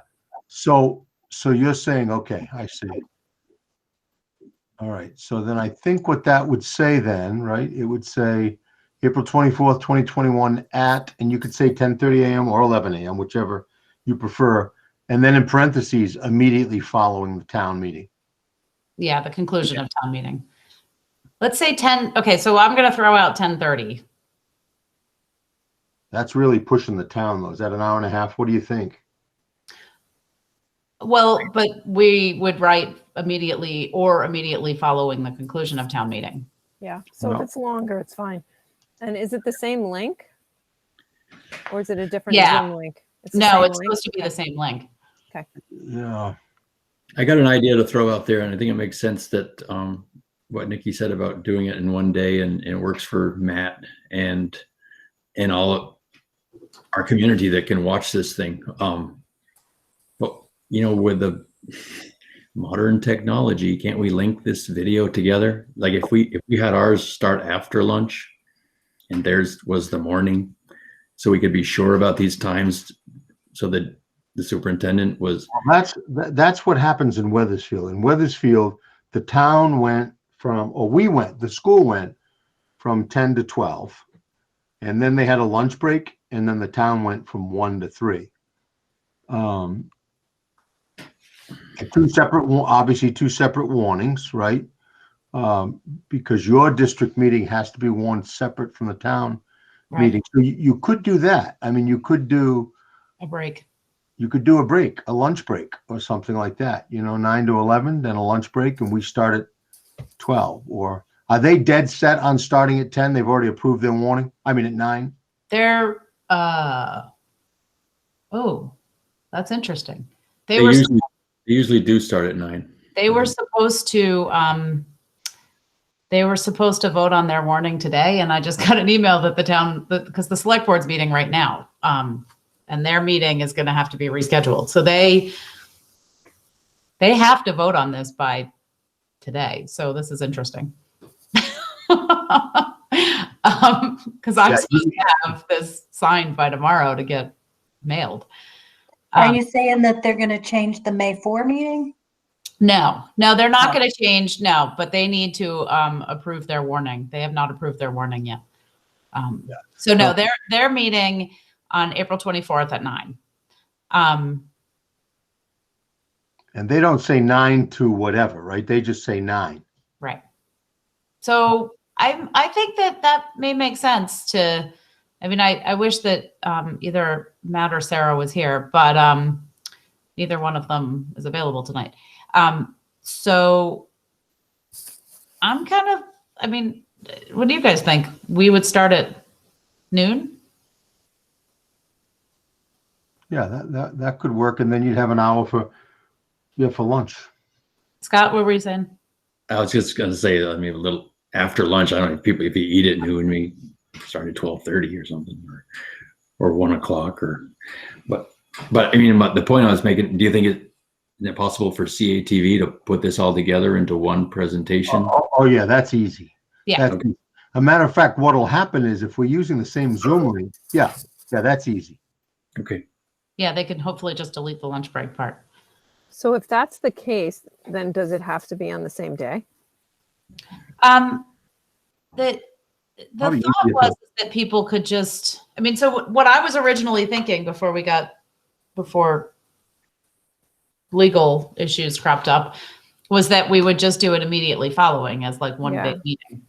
So you're saying, okay, I see. All right. So then I think what that would say then, right? It would say April 24th, 2021 and you could say 10:30 a.m. or 11 a.m., whichever you prefer. And then in parentheses, immediately following the town meeting. Yeah, the conclusion of town meeting. Let's say 10. Okay, so I'm going to throw out 10:30. That's really pushing the town, though. Is that an hour and a half? What do you think? Well, but we would write immediately or immediately following the conclusion of town meeting. Yeah. So if it's longer, it's fine. And is it the same link? Or is it a different Zoom link? It's supposed to be the same link. Okay. Yeah. I got an idea to throw out there, and I think it makes sense that what Nikki said about doing it in one day, and it works for Matt and all of our community that can watch this thing. But with the modern technology, can't we link this video together? Like if we had ours start after lunch and theirs was the morning, so we could be sure about these times, so that the superintendent was. Well, that's what happens in Weathersfield. In Weathersfield, the town went from, or the school went from 10 to 12, and then they had a lunch break, and then the town went from 1 to 3. Obviously two separate warnings, right? Because your district meeting has to be warned separate from the town meeting. So you could do that. I mean, you could do A break. You could do a break, a lunch break or something like that, 9 to 11, then a lunch break, and we start at 12. Or are they dead set on starting at 10? They've already approved their warning? I mean, at 9? They're, oh, that's interesting. They usually do start at 9. They were supposed to, vote on their warning today, and I just got an email that because the select board's meeting right now, and their meeting is going to have to be rescheduled. So they have to vote on this by today. So this is interesting. Because I'm supposed to have this signed by tomorrow to get mailed. Are you saying that they're going to change the May 4 meeting? No, they're not going to change. No, but they need to approve their warning. They have not approved their warning yet. So no, they're meeting on April 24th at 9. And they don't say 9 to whatever, right? They just say 9. Right. So I think that may make sense to, I mean, I wish that either Matt or Sarah was here, but neither one of them is available tonight. So I'm what do you guys think? We would start at noon? Yeah, that could work. And then you'd have an hour for lunch. Scott, what were you saying? I was just going to say, a little after lunch. I don't know if you eat at noon, we start at 12:30 or something, or 1 o'clock, but the point I was making, do you think is it possible for CATV to put this all together into one presentation? Oh yeah, that's easy. Yeah. That's easy. A matter of fact, what will happen is if we're using the same Zoom link, yeah, that's easy. Okay. Yeah, they can hopefully just delete the lunch break part. So if that's the case, then does it have to be on the same day? The thought was that people could just, so what I was originally thinking before legal issues cropped up was that we would just do it immediately following as like one big meeting.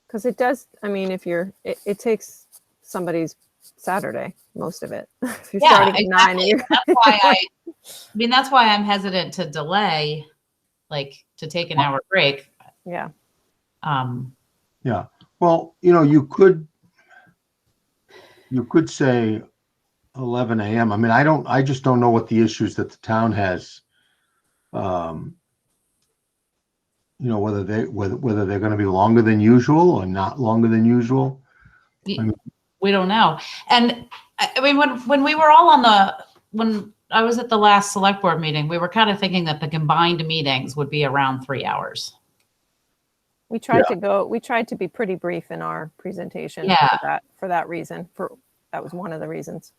Because it does, it takes somebody's Saturday, most of it. If you're starting at 9 and that's why I'm hesitant to delay, like to take an hour break. Yeah. Yeah. Well, you could say 11 a.m. I just don't know what the issues that the town has. Whether they're going to be longer than usual or not longer than usual. We don't know. And when we were all when I was at the last select board meeting, we were kind of thinking that the combined meetings would be around 3 hours. We tried to be pretty brief in our presentation for that reason. That was one of the reasons.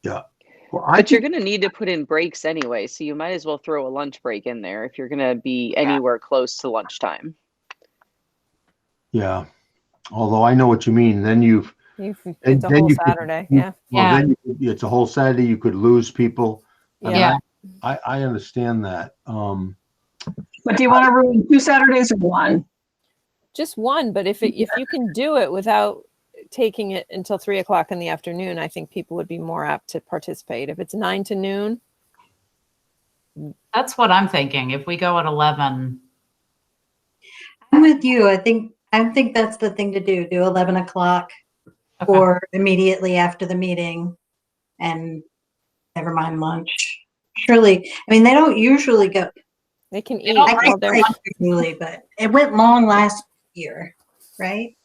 Yeah. Well, but you're going to need to put in breaks anyway, so you might as well throw a lunch break in there if you're going to be anywhere close to lunchtime. Yeah. Although I know what you mean. Then it's a whole Saturday. Then it's a whole Saturday. You could lose people. Yeah. I understand that. But do you want to ruin 2 Saturdays or 1? Just 1. But if you can do it without taking it until 3 o'clock in the afternoon, I think people would be more apt to participate. If it's 9 to noon. That's what I'm thinking. If we go at 11. I'm with you. I think that's the thing to do. Do 11 o'clock or immediately after the meeting, and never mind lunch. Surely, they don't usually go. They can They eat don't I while can't they're. break usually, but it went long last year, right?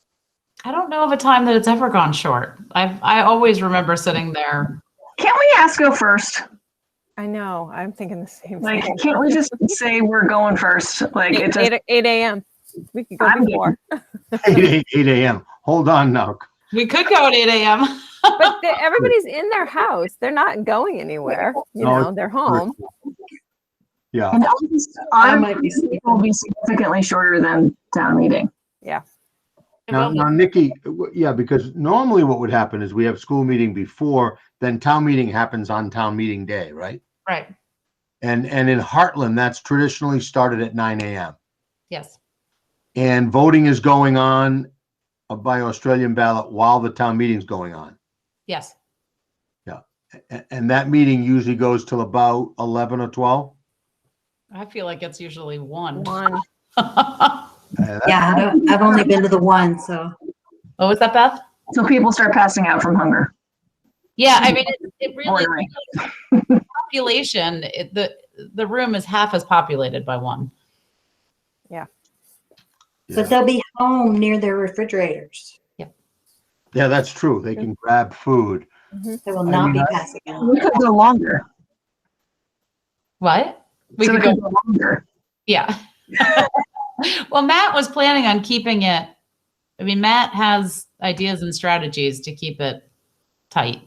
I don't know of a time that it's ever gone short. I always remember sitting there. Can't we ask go first? I know. I'm thinking the same Like, thing. can't we just say we're going first? Like, it just, 8 a.m. We could go I'm before. 8 a.m. Hold on now. We could go at 8 a.m. But everybody's in their house. They're not going anywhere. You No, know, they're home. Yeah. and I our might be meeting will be significantly shorter than town meeting. Yeah. Now, Nikki, yeah, because normally what would happen is we have school meeting before, then town meeting happens on town meeting day, right? Right. And in Heartland, that's traditionally started at 9 a.m. Yes. And voting is going on by Australian ballot while the town meeting's going on. Yes. Yeah. And that meeting usually goes till about 11 or 12. I feel like it's usually 1. One. Yeah, I've only been to the one, so. What was that, Beth? So people start passing out from hunger. Yeah, I mean, it really, Ordering. population, the room is half as populated by 1. But they'll be home near their refrigerators. Yeah, that's true. They can grab food. They will I not mean, be passing out. We could go longer. What? We So could go, longer. yeah. Well, Matt was planning on keeping it. I mean, Matt has ideas and strategies to keep it tight.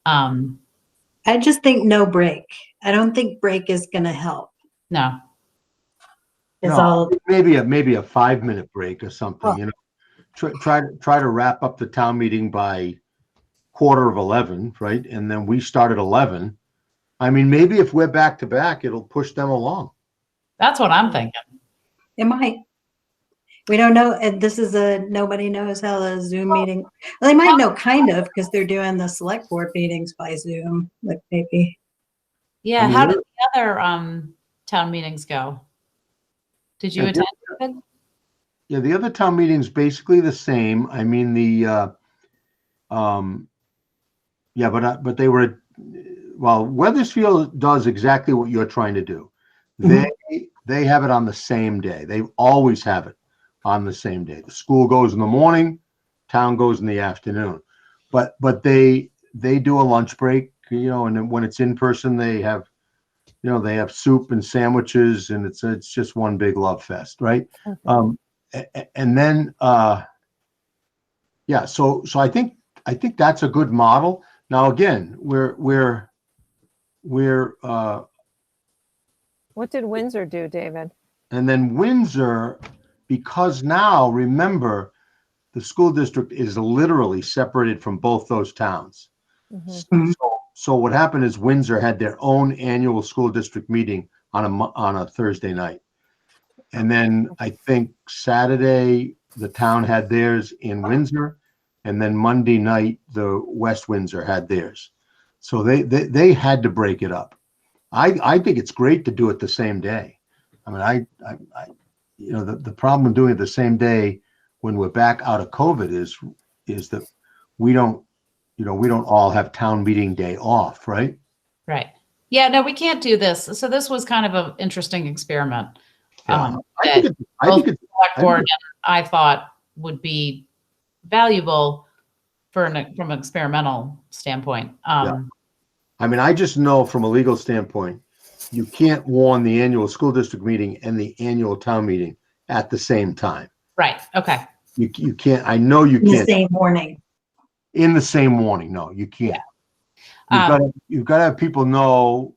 I just think no break. I don't think break is going to help. No. It's No, all, maybe a 5-minute break or something, Oh. you know. Try to wrap up the town meeting by 11:15, right? And then we start at 11. I mean, maybe if we're back to back, it'll push them along. That's what I'm thinking. it might. We don't know. And this is nobody knows how the Zoom meeting, well, they might know kind of because they're doing the select board meetings by Zoom, like maybe. Yeah. I mean, How did the other town meetings go? Did you Yeah, attend? David? Yeah, the other town meeting's basically the same. I mean, yeah, but they were, well, Weathersfield does exactly what you're trying to do. They have it on the same day. They always have it on the same day. The school goes in the morning, town goes in the afternoon. But they do a lunch break, you know, and then when it's in person, they have, you know, they have soup and sandwiches, and it's just one big love fest, right? And then yeah, so I think that's a good model. Now again, we're What did Windsor do, David? and then Windsor, because now remember the school district is literally separated from both those towns. So what happened is Windsor had their own annual school district meeting on a Thursday night. And then I think Saturday, the town had theirs in Windsor. And then Monday night, the West Windsor had theirs. So they had to break it up. I think it's great to do it the same day. I mean, I you know, the problem with doing it the same day when we're back out of COVID is that we don't all have town meeting day off, right? Right. Yeah, no, we can't do this. So this was kind of an interesting experiment. Yeah. That both the select board think and I thought would be valuable from an experimental standpoint. I mean, I just know from a legal standpoint, you can't warn the annual school district meeting and the annual town meeting at the same time. Right. Okay. You can't. I know you In the can't. same morning. In the same morning. No, you can't. Yeah. You've got to have people know,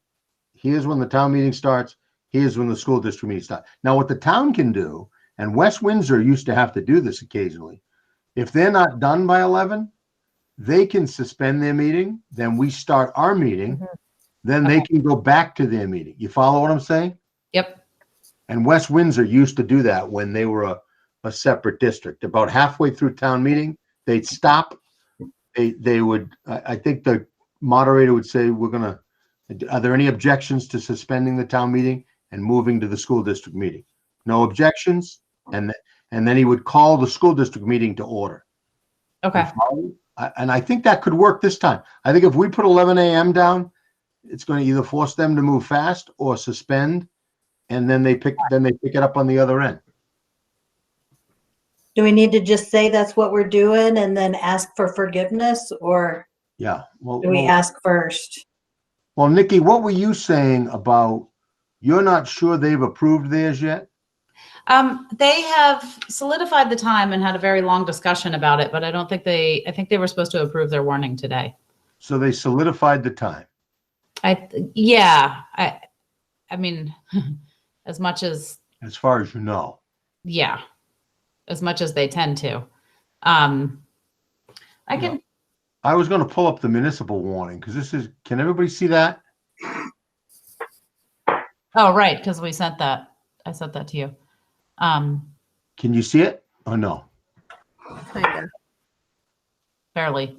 here's when the town meeting starts, here's when the school district meeting starts. Now, what the town can do, and West Windsor used to have to do this occasionally, if they're not done by 11, they can suspend their meeting, then we start our meeting, then they can go back to their meeting. You follow what I'm saying? Yep. And West Windsor used to do that when they were a separate district. About halfway through town meeting, they'd stop. They would, I think the moderator would say, are there any objections to suspending the town meeting and moving to the school district meeting? No objections. And then he would call the school district meeting to order. Okay. And I think that could work this time. I think if we put 11 a.m. down, it's going to either force them to move fast or suspend. and then they pick it up on the other end. Do we need to just say that's what we're doing and then ask for forgiveness, or Yeah. Well, do we ask first? well, Nikki, what were you saying about you're not sure they've approved theirs yet? They have solidified the time and had a very long discussion about it, but I think they were supposed to approve their warning today. So they solidified the time. I mean, as much as, As far as you know. yeah, as much as they tend to. I can. I was going to pull up the municipal warning because can everybody see that? Oh, right, because we sent that. I sent that to you. Can you see it or no? Kinda. Fairly.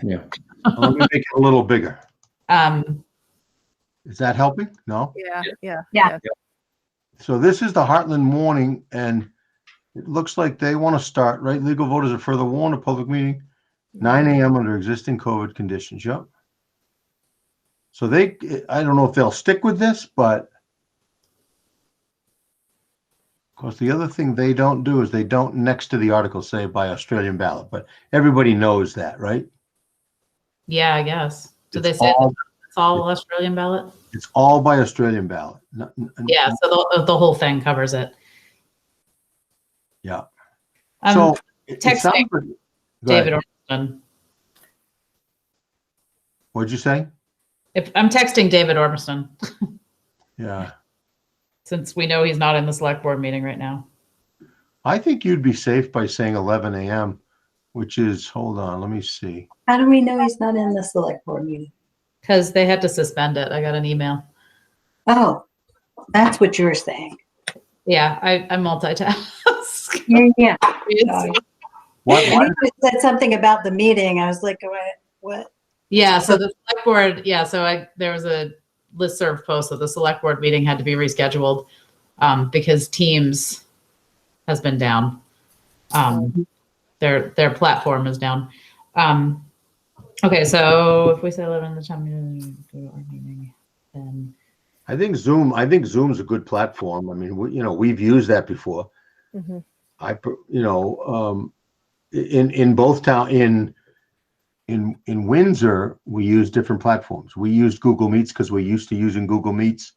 Yeah. Let me make it a little bigger. Is that helping? No? Yeah. So this is the Heartland warning, and it looks like they want to start, right? Legal voters are further warned of public meeting, 9 a.m. under existing COVID conditions. Yep. So I don't know if they'll stick with this, but of course, the other thing they don't do is they don't next to the article say by Australian ballot, but everybody knows that, right? Yeah, I guess. Did they It's say all- it's all Australian ballot? It's all by Australian ballot. Yeah, so the whole thing covers it. Yeah. I'm So it texting sounds like, go David ahead. Ormiston. What'd you say? If I'm texting David Ormiston, Yeah. since we know he's not in the select board meeting right now. I think you'd be safe by saying 11 a.m., which is, hold on, let me see. How do we know he's not in the select board meeting? Because they had to suspend it. I got an email. Oh, that's what you were saying. Yeah, I multitask. Yeah. It's- What? And you said something about the meeting. I was like, what? Yeah, so the select board, there was a listserv post that the select board meeting had to be rescheduled because Teams has been down. Their platform is down. Okay, so if we say 11 the time to our meeting, then I think Zoom's a good platform. I mean, we've used that before. Mhm. In both town in Windsor, we use different platforms. We used Google Meets because we're used to using Google Meets,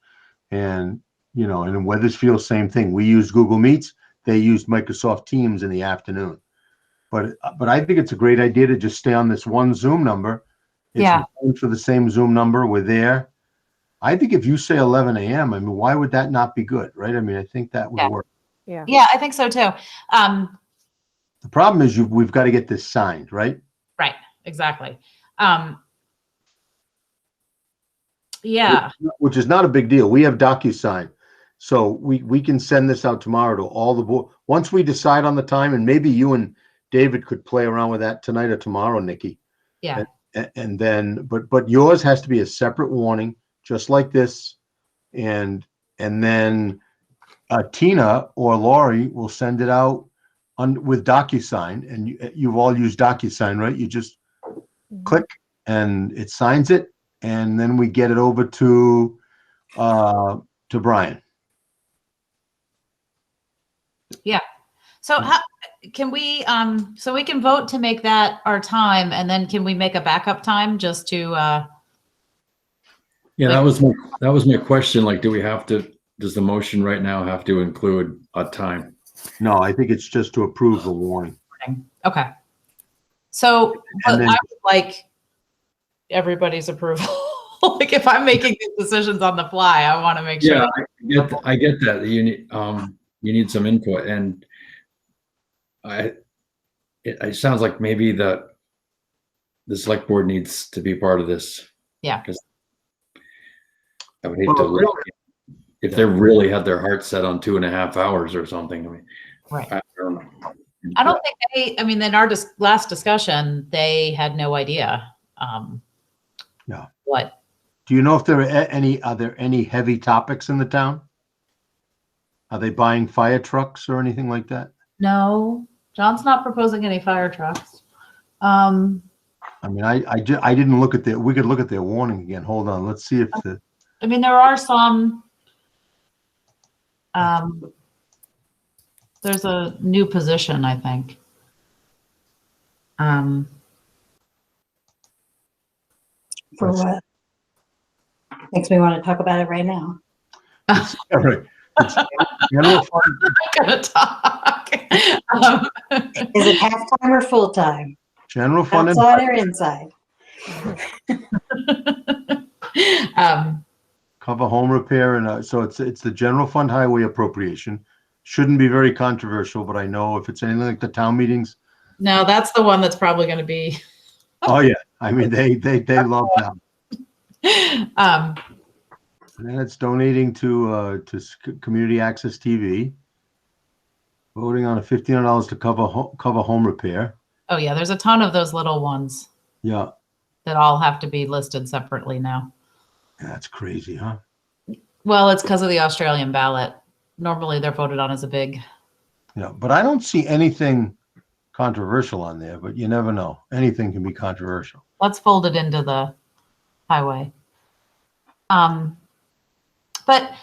and and in Weathersfield, same thing. We used Google Meets. They used Microsoft Teams in the afternoon. But I think it's a great idea to just stay on this one Zoom number. It's known for the same Zoom number. We're there. I think if you say 11 a.m., I mean, why would that not be good, right? I mean, I think that would work. Yeah. yeah, I think so too. The problem is we've got to get this signed, right? Right, exactly. Yeah, Which is not a big deal. We have DocuSign. So we can send this out tomorrow to all the board. Once we decide on the time, and maybe you and David could play around with that tonight or tomorrow, Nikki. yeah, And then, but yours has to be a separate warning, just like this. And then Tina or Lori will send it out with DocuSign, and you've all used DocuSign, right? You just click and it signs it, and then we get it over to Brian. So how can we, so we can vote to make that our time, and then can we make a backup time just to, Yeah, that was my question. Like, does the motion right now have to include a time? No, I think it's just to approve the warning. okay. So, but And then- I would like everybody's approval. Like if I'm making these decisions on the fly, I want to make sure. Yeah, I get that. You need some input, and it sounds like maybe the select board needs to be part of this. Yeah. Because I would hate if they really had their heart set on 2.5 hours or something. I mean, Right. I don't know. I don't think in our last discussion, they had no idea. No. What? Do you know if are there any heavy topics in the town? Are they buying fire trucks or anything like that? No, John's not proposing any fire trucks. I mean, I didn't look at we could look at their warning again. Hold on. Let's see if I mean, there are some, There's a new position, I think. For what? Makes me want to talk about it right now. It's, all right. It's general fund. I'm gonna talk. Is it half-time or full-time? General fund. and Outside or inside? Cover home repair, and so it's the general fund highway appropriation. Shouldn't be very controversial, but I know if it's anything like the town meetings. No, that's the one that's probably going to be. Oh yeah, I mean they love that. And then it's donating to community access TV. Voting on a $1,500 to cover home repair. Oh yeah, there's a ton of those little ones. Yeah. That all have to be listed separately now. That's crazy, huh? Well, it's because of the Australian ballot. Normally they're voted on as a big. Yeah, but I don't see anything controversial on there, but you never know. Anything can be controversial. Let's fold it into the highway. But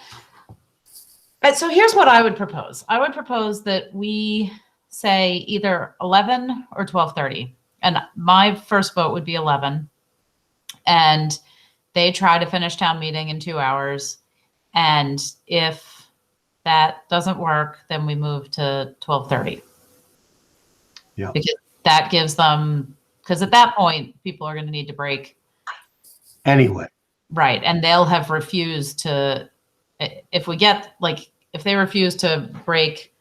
so here's what I would propose. I would propose that we say either 11 or 12:30. And my first vote would be 11. And they try to finish town meeting in 2 hours. And if that doesn't work, then we move to 12:30. Yeah. Because that gives them, because at that point, people are going to need to break. Anyway. Right. And they'll have refused to, if they refuse to break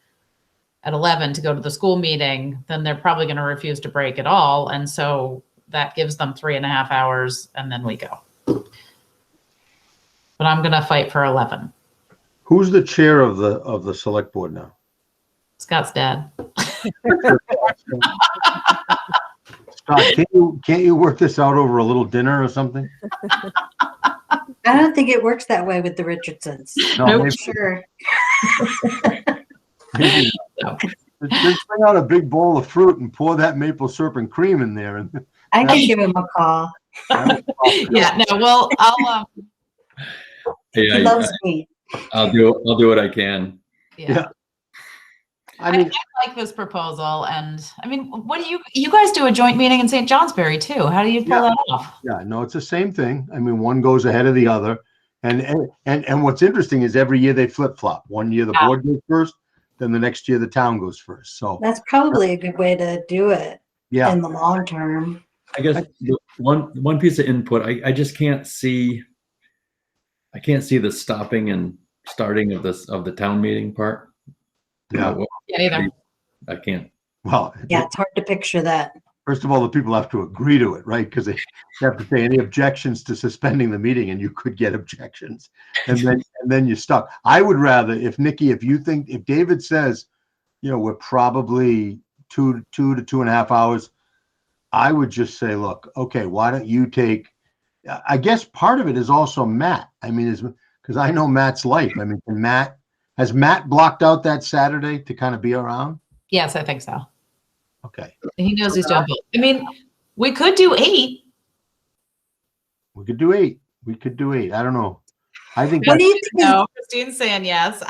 at 11 to go to the school meeting, then they're probably going to refuse to break at all. And so that gives them 3.5 hours and then we go. But I'm going to fight for 11. Who's the chair of the select board now? Scott's dad. Scott, can't you work this out over a little dinner or something? I don't think it works that way with the Richardsons. No, Nope. maybe, Sure. maybe No. just bring out a big bowl of fruit and pour that maple syrup and cream in there. And I can give him a call. Yeah, no, well, I'll, He Yeah, loves me. I'll do what I can. yeah. I mean, I like this proposal. And I mean, what do you guys do a joint meeting in St. Johnsbury too? How do you pull that off? yeah, no, it's the same thing. I mean, one goes ahead of the other. And what's interesting is every year they flip flop. One year the board goes first, then the next year the town goes first. So That's probably a good way to do it yeah, in the long term. I guess the one piece of input, I just can't see. I can't see the stopping and starting of the town meeting part. yeah. Yeah, either. I can't. Well, Yeah, it's hard to picture that. first of all, the people have to agree to it, right? Because they have to say any objections to suspending the meeting, and you could get objections, and then you're stuck. I would rather, if David says, we're probably 2 to 2.5 hours, I would just say, look, okay, why don't you take? I guess part of it is also Matt. I mean, because I know Matt's life. I mean, has Matt blocked out that Saturday to kind of be around? Yes, I think so. Okay. He knows he's doing both. I mean, we could do 8. We could do 8. We could do 8. I don't know. I think What do you think? No, Christine's saying yes.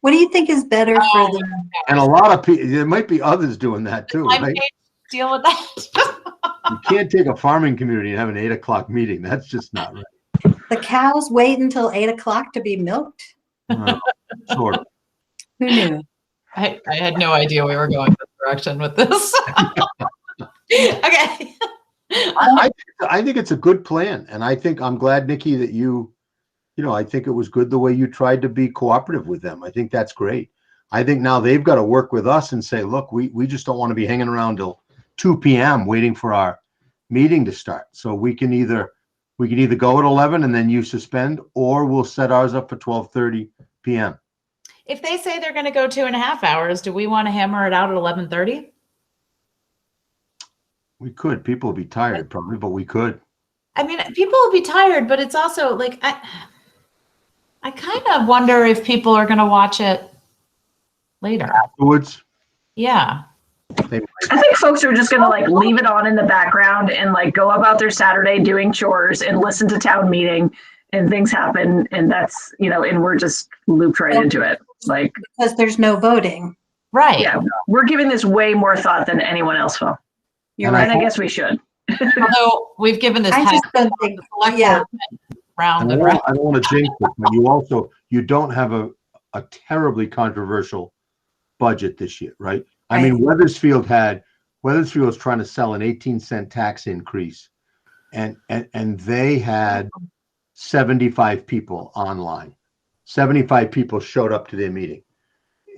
What do you think is better for the? and a lot of people, there might be others doing that too, I'm right? paid to deal with that. You can't take a farming community and have an 8 o'clock meeting. That's just not right. The cows wait until 8 o'clock to be milked? Well, sort of. Who knew? I had no idea we were going this direction with this. Okay. I think it's a good plan. And I'm glad, Nikki, that I think it was good the way you tried to be cooperative with them. I think that's great. I think now they've got to work with us and say, look, we just don't want to be hanging around till 2 p.m. waiting for our meeting to start. So we can either go at 11 and then you suspend, or we'll set ours up for 12:30 p.m. If they say they're going to go 2.5 hours, do we want to hammer it out at 11:30? We could. People will be tired probably, but we could. I mean, people will be tired, but it's also like, I kind of wonder if people are going to watch it later. Afterwards, Yeah. they might. I think folks are just gonna leave it on in the background and go about their Saturday doing chores and listen to town meeting and things happen, and that's, and we're just looped right into it. Like, Because there's no voting. Right. yeah, we're giving this way more thought than anyone else will. You're And right. And I guess we should. Although we've given this I half just don't think, yeah. round And and round. I don't want to jinx it, but you don't have a terribly controversial budget this year, right? I mean, Weathersfield's trying to sell an 18-cent tax increase, and they had 75 people online. 75 people showed up to their meeting,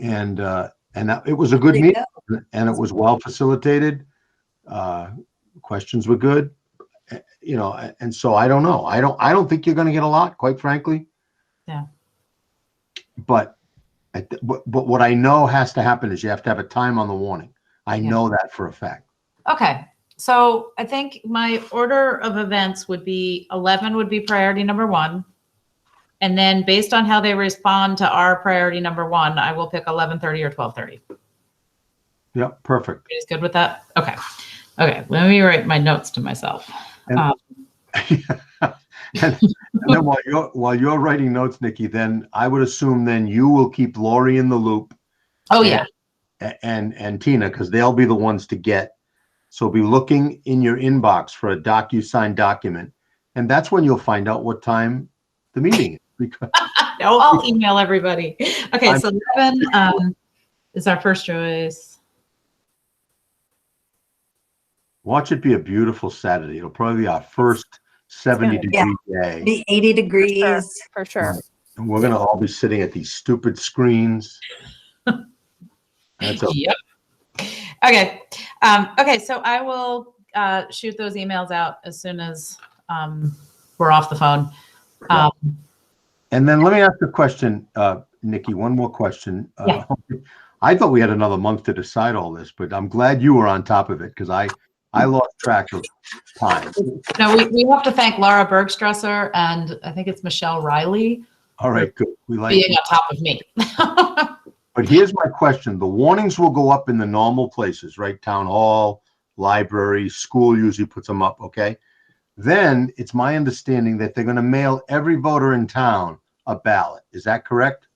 and it was a good There you meeting, and it was well facilitated. Questions were good, and so I don't know. I don't think you're going to get a lot, quite frankly. Yeah. But what I know has to happen is you have to have a time on the warning. I know that for a fact. Okay. So I think my order of events would be 11 would be priority number 1. And then based on how they respond to our priority number 1, I will pick 11:30 or 12:30. Yep, perfect. You guys good with that? Okay. Okay. Let me write my notes to myself. And, and then while you're writing notes, Nikki, then I would assume then you will keep Lori in the loop. Oh yeah. And Tina, because they'll be the ones to get. So be looking in your inbox for a DocuSign document, and that's when you'll find out what time the meeting is. Because No, I'll email everybody. Okay, so 11 is our first choice. watch it be a beautiful Saturday. It'll probably be our first 70-degree day. Be 80 degrees. For sure. And we're going to all be sitting at these stupid screens. That's okay. Yep. Okay. Okay. So I will shoot those emails out as soon as we're off the phone. And then let me ask a question, Nikki, one more question. Yeah. I thought we had another month to decide all this, but I'm glad you were on top of it because I lost track of time. No, we have to thank Laura Bergstresser and I think it's Michelle Riley. All right, good. We like being on top of me. But here's my question. The warnings will go up in the normal places, right? Town hall, library, school usually puts them up, okay? Then it's my understanding that they're going to mail every voter in town a ballot. Is that correct?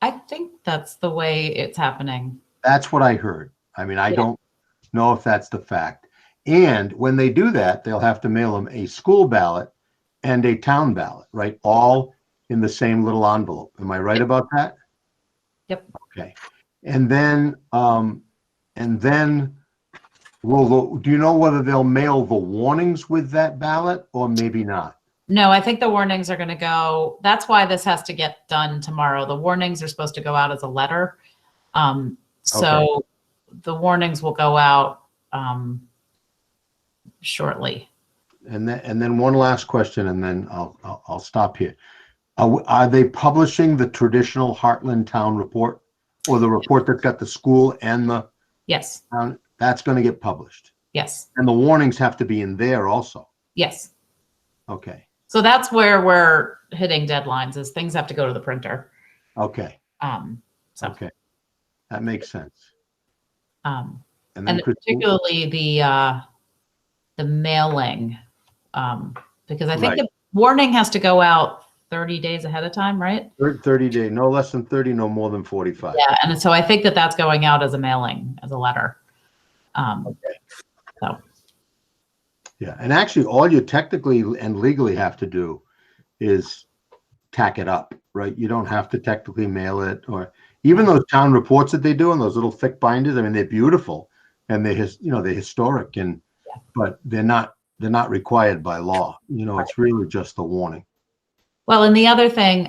I think that's the way it's happening. That's what I heard. I mean, I don't know if that's the fact. And when they do that, they'll have to mail them a school ballot and a town ballot, right? All in the same little envelope. Am I right about that? Yep. Okay. And then do you know whether they'll mail the warnings with that ballot or maybe not? No, I think the warnings are going to go. That's why this has to get done tomorrow. The warnings are supposed to go out as a letter. So the warnings will go out shortly. And then one last question, and then I'll stop here. Are they publishing the traditional Heartland Town report, or the report that's got the school and the Yes. town? That's going to get published. Yes. And the warnings have to be in there also. Yes. Okay. So that's where we're hitting deadlines is things have to go to the printer. Okay. So, Okay. That makes sense. and then particularly the mailing, because I think Right. the warning has to go out 30 days ahead of time, right? 30 days, no less than 30, no more than 45. Yeah. And so I think that that's going out as a mailing, as a letter. So. Yeah, and actually, all you technically and legally have to do is tack it up, right? You don't have to technically mail it, or even those town reports that they do in those little thick binders. I mean, they're beautiful and they're historic, but they're not required by law. It's really just the warning. Well, and the other thing,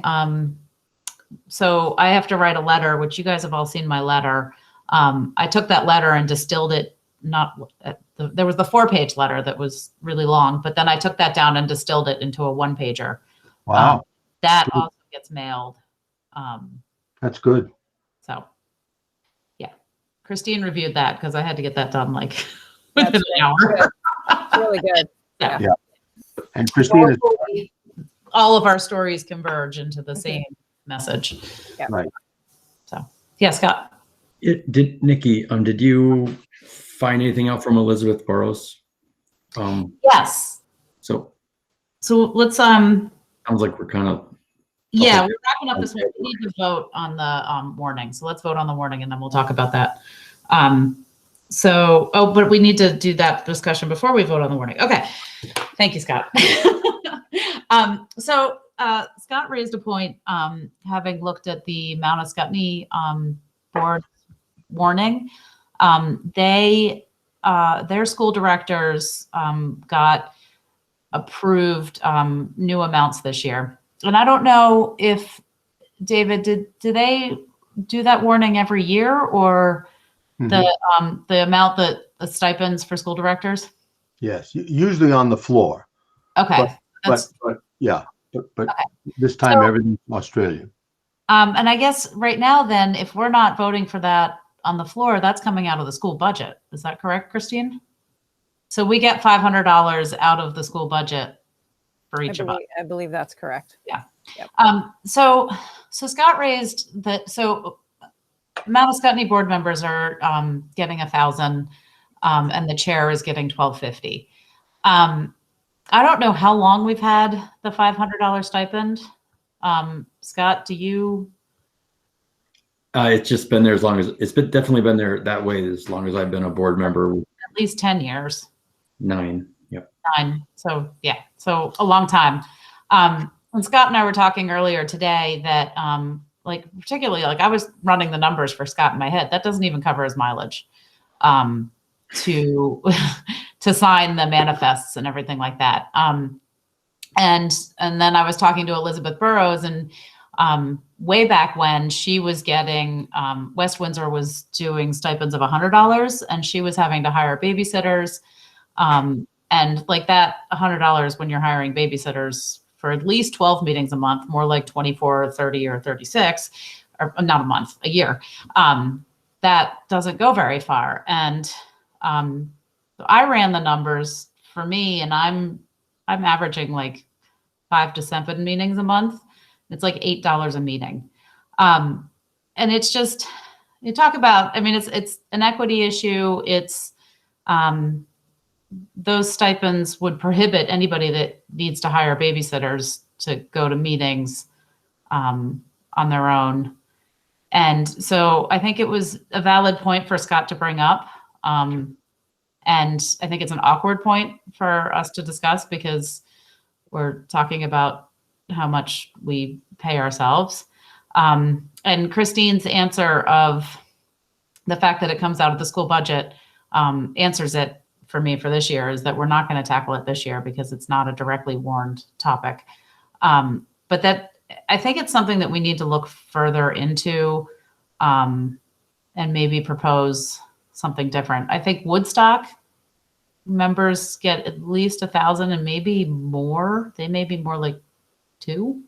so I have to write a letter, which you guys have all seen my letter. I took that letter and distilled it. There was the 4-page letter that was really long, but then I took that down and distilled it into a 1-pager. Wow. That also gets mailed. That's good. So, yeah, Christine reviewed that because I had to get that done like That's within an hour. good. Really good. Yeah. Yeah. And Christine, All of our stories converge into the same message. Yeah. Right. So, yeah, Scott. Nikki, did you find anything out from Elizabeth Burrows? Yes. So So let's, Sounds like we're kind of, yeah, Okay. we're wrapping up this. We need to vote on the warning. So let's vote on the warning and then we'll talk about that. But we need to do that discussion before we vote on the warning. Okay. Thank you, Scott. Scott raised a point, having looked at the Mount Escutney board warning. Their school directors got approved new amounts this year. And I don't know if, David, do they do that warning every year, or the amount that the stipends for school directors? Yes, usually on the floor. Okay. But Okay. this time everything's Australian. And I guess right now then, if we're not voting for that on the floor, that's coming out of the school budget. Is that correct, Christine? So we get $500 out of the school budget for each of us. I believe that's correct. Yeah. Yep. So Scott raised that. So Mount Escutney board members are getting $1,000, and the chair is getting $1,250. I don't know how long we've had the $500 stipend. Scott, do you? it's just been there as long as, definitely been there that way as long as I've been a board member. At least 10 years. 9. Yep. 9. So yeah, so a long time. And Scott and I were talking earlier today that particularly I was running the numbers for Scott in my head. That doesn't even cover his mileage to to sign the manifests and everything like that. And then I was talking to Elizabeth Burrows, and way back when she was getting, West Windsor was doing stipends of $100, and she was having to hire babysitters. And like that $100 when you're hiring babysitters for at least 12 meetings a month, more like 24 or 30 or 36, or not a month, a year. That doesn't go very far. And so I ran the numbers for me, and I'm averaging like 5 to 7 meetings a month. It's like $8 a meeting. And it's just, you talk about, it's an equity issue. It's, those stipends would prohibit anybody that needs to hire babysitters to go to meetings on their own. And so I think it was a valid point for Scott to bring up. And I think it's an awkward point for us to discuss because we're talking about how much we pay ourselves. And Christine's answer of the fact that it comes out of the school budget answers it for me for this year, is that we're not going to tackle it this year because it's not a directly warned topic. But that, I think it's something that we need to look further into and maybe propose something different. I think Woodstock members get at least 1,000 and maybe more. They may be more like 2.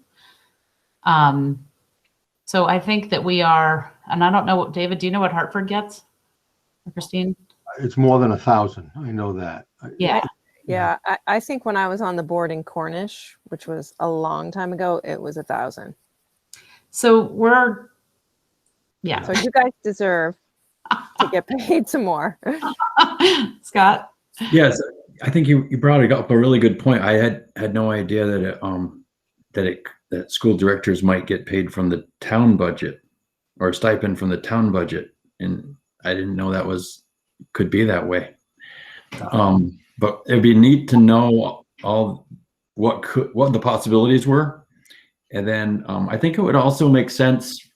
So I think that we are, and I don't know what, David, do you know what Hartford gets? Or Christine? It's more than 1,000. I know that. Yeah. Yeah, I think when I was on the board in Cornish, which was a long time ago, it was 1,000. So we're, yeah. So you guys deserve to get paid some more. Scott? Yes, I think you brought up a really good point. I had no idea that that school directors might get paid from the town budget or a stipend from the town budget, and I didn't know that could be that way. But it'd be neat to know what the possibilities were, and then I think it would also make sense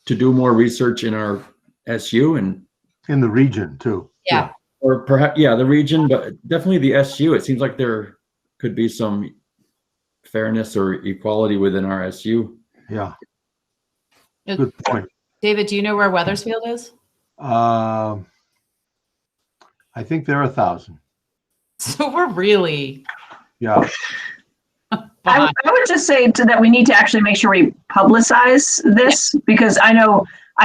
to do more research in our SU and in the region too. Yeah. Or perhaps, the region, but definitely the SU. It seems like there could be some fairness or equality within our SU. Yeah. Good point. David, do you know where Wethersfield is? I think they're 1,000. So we're really. Yeah. I would just say that we need to actually make sure we publicize this, because I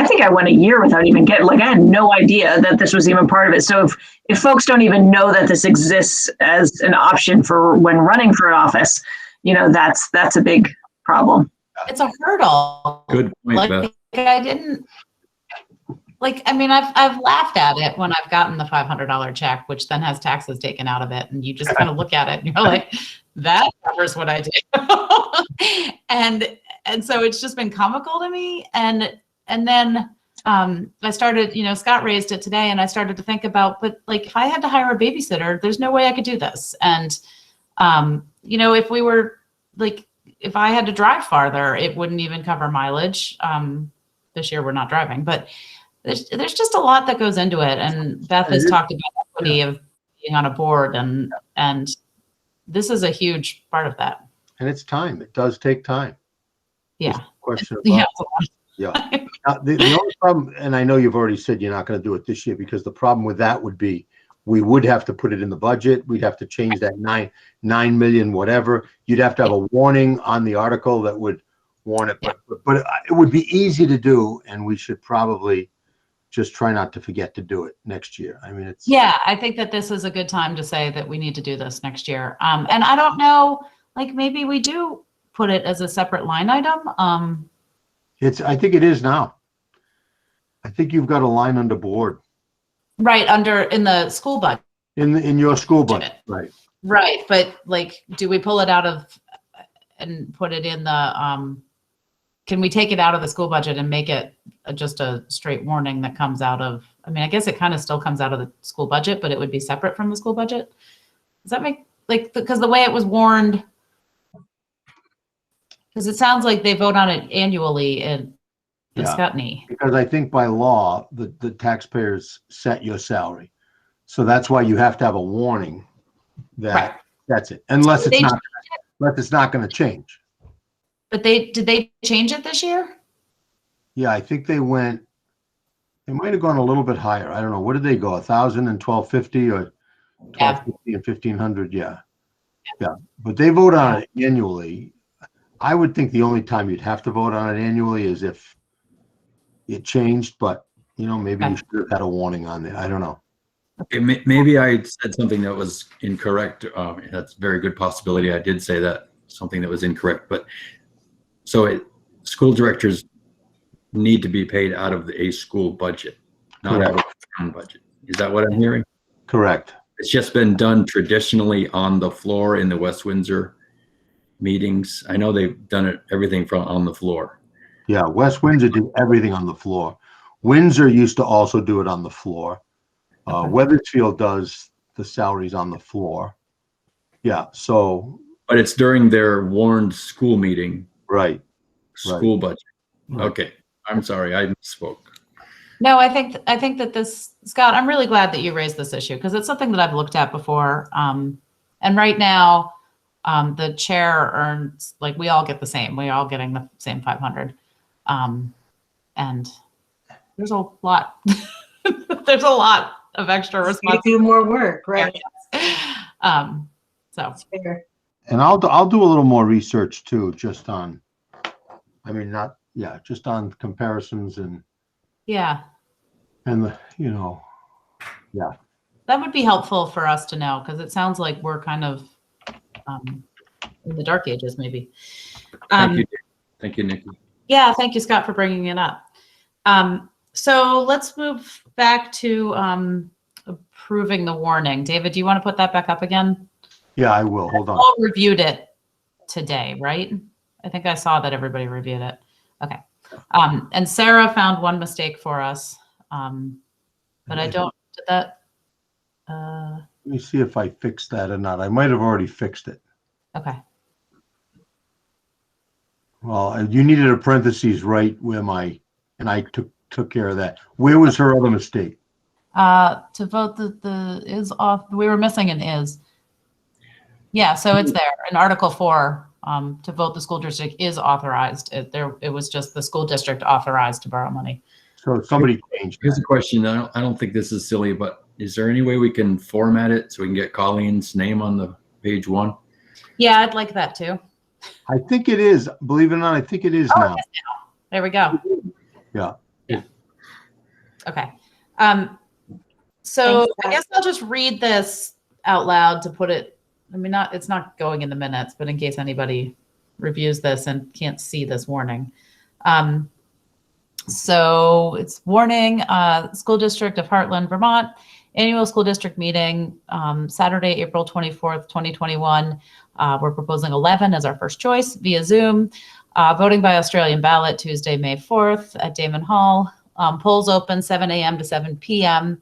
think I went a year without even I had no idea that this was even part of it. So if folks don't even know that this exists as an option for when running for an office, that's a big problem. It's a hurdle. Good point, Beth. I didn't, like, I mean, I've laughed at it when I've gotten the $500 check, which then has taxes taken out of it. And you just kind of look at it and you're like, that covers what I do. And so it's just been comical to me. And then I started, Scott raised it today, and I started to think about, but like, if I had to hire a babysitter, there's no way I could do this. And, if we were like, if I had to drive farther, it wouldn't even cover mileage. This year we're not driving, but there's just a lot that goes into it. And Beth has talked about equity of being on a board, and this is a huge part of that. And it's time. It does take time. Yeah. Question about, Yeah. yeah. Now, the only problem, and I know you've already said you're not going to do it this year, because the problem with that would be we would have to put it in the budget. We'd have to change that 9 million, whatever. You'd have to have a warning on the article that would warn it. But it would be easy to do, and we should probably just try not to forget to do it next year. I mean, yeah, I think that this is a good time to say that we need to do this next year. And I don't know, like, maybe we do put it as a separate line item. I think it is now. I think you've got a line under board. Right, in the school budget. In your school budget, right. Right, but like, do we pull it out of and put it in the, can we take it out of the school budget and make it just a straight warning that comes out of, I mean, I guess it kind of still comes out of the school budget, but it would be separate from the school budget? Does that make, like, because the way it was warned, because it sounds like they vote on it annually in Scutney. Because I think by law, the taxpayers set your salary. So that's why you have to have a warning that that's it. Unless it's not going to change. But did they change it this year? Yeah, I think they might have gone a little bit higher. I don't know. What did they go? 1,000 and 1,250 or 1,250 and 1,500? Yeah. Yeah. But they vote on it annually. I would think the only time you'd have to vote on it annually is if it changed, but maybe you should have had a warning on it. I don't know. Okay, maybe I said something that was incorrect. That's a very good possibility. I did say that, something that was incorrect. But school directors need to be paid out of a school budget, not out of the town budget. Is that what I'm hearing? Correct. It's just been done traditionally on the floor in the West Windsor meetings. I know they've done everything from on the floor. Yeah, West Windsor do everything on the floor. Windsor used to also do it on the floor. Weathersfield does the salaries on the floor. Yeah, so. But it's during their warned school meeting. Right. School budget. Right. Okay, I'm sorry, I misspoke. No, I think that this, Scott, I'm really glad that you raised this issue, because it's something that I've looked at before. And right now, the chair earns, like, we all get the same. We're all getting the same 500. And there's a lot. There's a lot of extra responsibility. You do more work, right? So. Fair. And I'll do a little more research too, just on, just on comparisons and. Yeah. And yeah. That would be helpful for us to know, because it sounds like we're kind of in the dark ages, maybe. Thank you, Nikki. Yeah, thank you, Scott, for bringing it up. So let's move back to approving the warning. David, do you want to put that back up again? Yeah, I will. Hold on. All reviewed it today, right? I think I saw that everybody reviewed it. Okay. And Sarah found one mistake for us, but I don't, did that? Let me see if I fixed that or not. I might have already fixed it. Okay. Well, you needed a parentheses right where and I took care of that. Where was her other mistake? To vote the is off, we were missing an is. Yeah, so it's there in Article 4, to vote the school district is authorized. It was just the school district authorized to borrow money. So somebody changed. Here's a question. I don't think this is silly, but is there any way we can format it so we can get Colleen's name on the page 1? Yeah, I'd like that too. I think it is. Believe it or not, I think it is now. It is now. There we go. Yeah. Okay. So Thanks, I guess I'll just read this out loud to put it, it's not going in the minutes, but in case anybody reviews this and can't see this warning. So it's warning, School District of Heartland, Vermont, annual school district meeting, Saturday, April 24th, 2021. We're proposing 11 as our first choice via Zoom. Voting by Australian ballot, Tuesday, May 4th at Damon Hall. Polls open 7 a.m. to 7 p.m.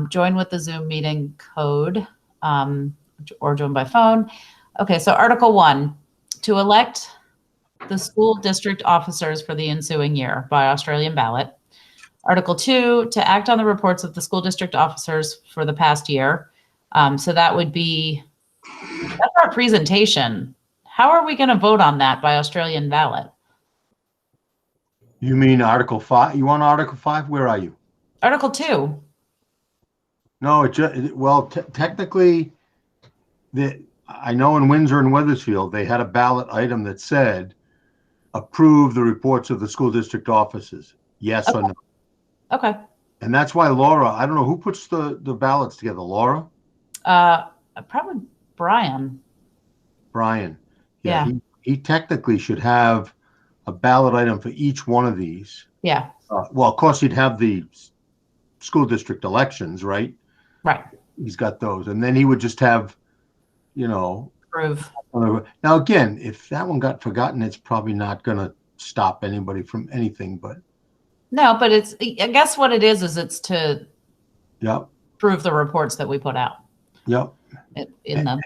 Join with the Zoom meeting code or join by phone. Okay, so Article 1, to elect the school district officers for the ensuing year by Australian ballot. Article 2, to act on the reports of the school district officers for the past year. So that would be, that's our presentation. How are we going to vote on that by Australian ballot? You mean Article 5? You want Article 5? Where are you? Article 2. No, well, technically, I know in Windsor and Wethersfield, they had a ballot item that said, approve the reports of the school district offices, yes or no. Okay. And that's why Laura, I don't know who puts the ballots together, Laura? Probably Brian. Brian. Yeah. He technically should have a ballot item for each one of these. Yeah. Well, of course, he'd have the school district elections, right? Right. He's got those. And then he would just have, you know. Approve. Now, again, if that one got forgotten, it's probably not going to stop anybody from anything, but. No, but it's, I guess what it is it's to prove the reports that we put out. Yep. In the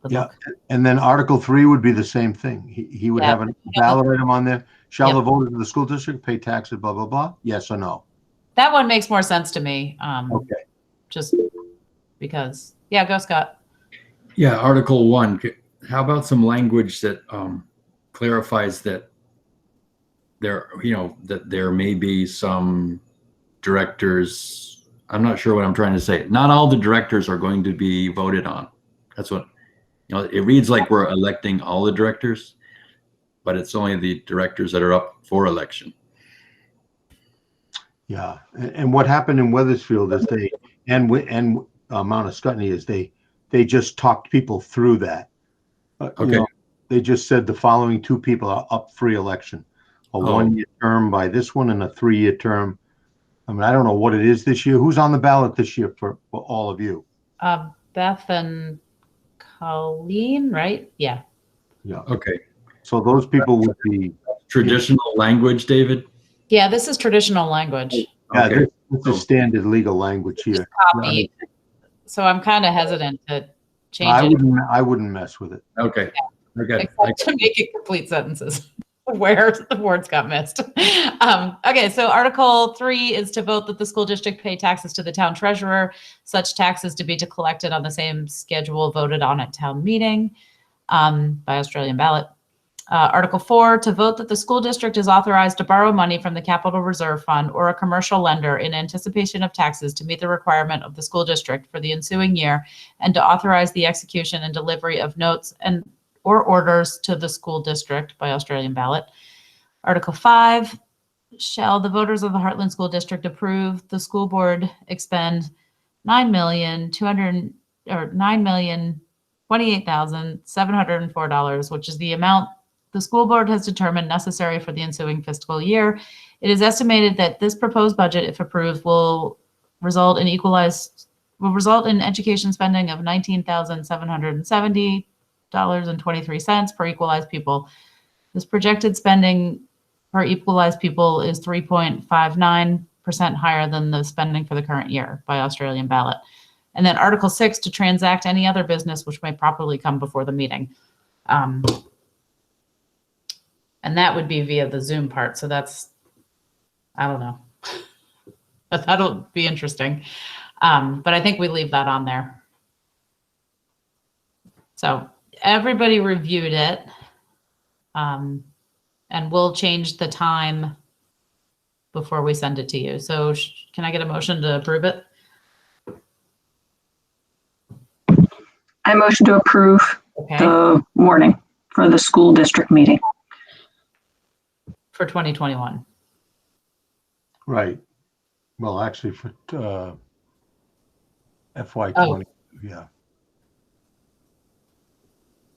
yeah. And then Article 3 would be the same thing. He would have a ballot item on there. Shall the voters of the school district pay taxes, blah, blah, blah? Yes or no? That one makes more sense to me. Okay. Just because, go Scott. Yeah, Article 1. How about some language that clarifies that there may be some directors. I'm not sure what I'm trying to say. Not all the directors are going to be voted on. That's what, it reads like we're electing all the directors, but it's only the directors that are up for election. Yeah. And what happened in Wethersfield is and Mount Scottney is they just talked people through that. Okay. They just said the following two people are up for election. A 1-year term by this one and a 3-year term. I mean, I don't know what it is this year. Who's on the ballot this year for all of you? Beth and Colleen, right? Yeah. Yeah. Okay. So those people would be traditional language, David? Yeah, this is traditional language. Yeah, okay. This is standard legal language here. Copied. So I'm kind of hesitant to change it. I wouldn't mess with it. Okay. Yeah. Except to make it complete sentences where the words got missed. Okay, so Article 3 is to vote that the school district pay taxes to the town treasurer, such taxes to be collected on the same schedule voted on at town meeting by Australian ballot. Article 4, to vote that the school district is authorized to borrow money from the Capital Reserve Fund or a commercial lender in anticipation of taxes to meet the requirement of the school district for the ensuing year, and to authorize the execution and delivery of notes or orders to the school district by Australian ballot. Article 5, shall the voters of the Heartland School District approve the school board expend $9,028,704, which is the amount the school board has determined necessary for the ensuing fiscal year. It is estimated that this proposed budget, if approved, will result in education spending of $19,770.23 per equalized pupil. This projected spending per equalized pupil is 3.59% higher than the spending for the current year by Australian ballot. And then Article 6, to transact any other business which may properly come before the meeting. And that would be via the Zoom part. So that's, I don't know. But that'll be interesting. But I think we leave that on there. So everybody reviewed it. And we'll change the time before we send it to you. So can I get a motion to approve it? I motion to approve the warning for the school district meeting. For 2021. Right. Well, actually for FY20. Yeah.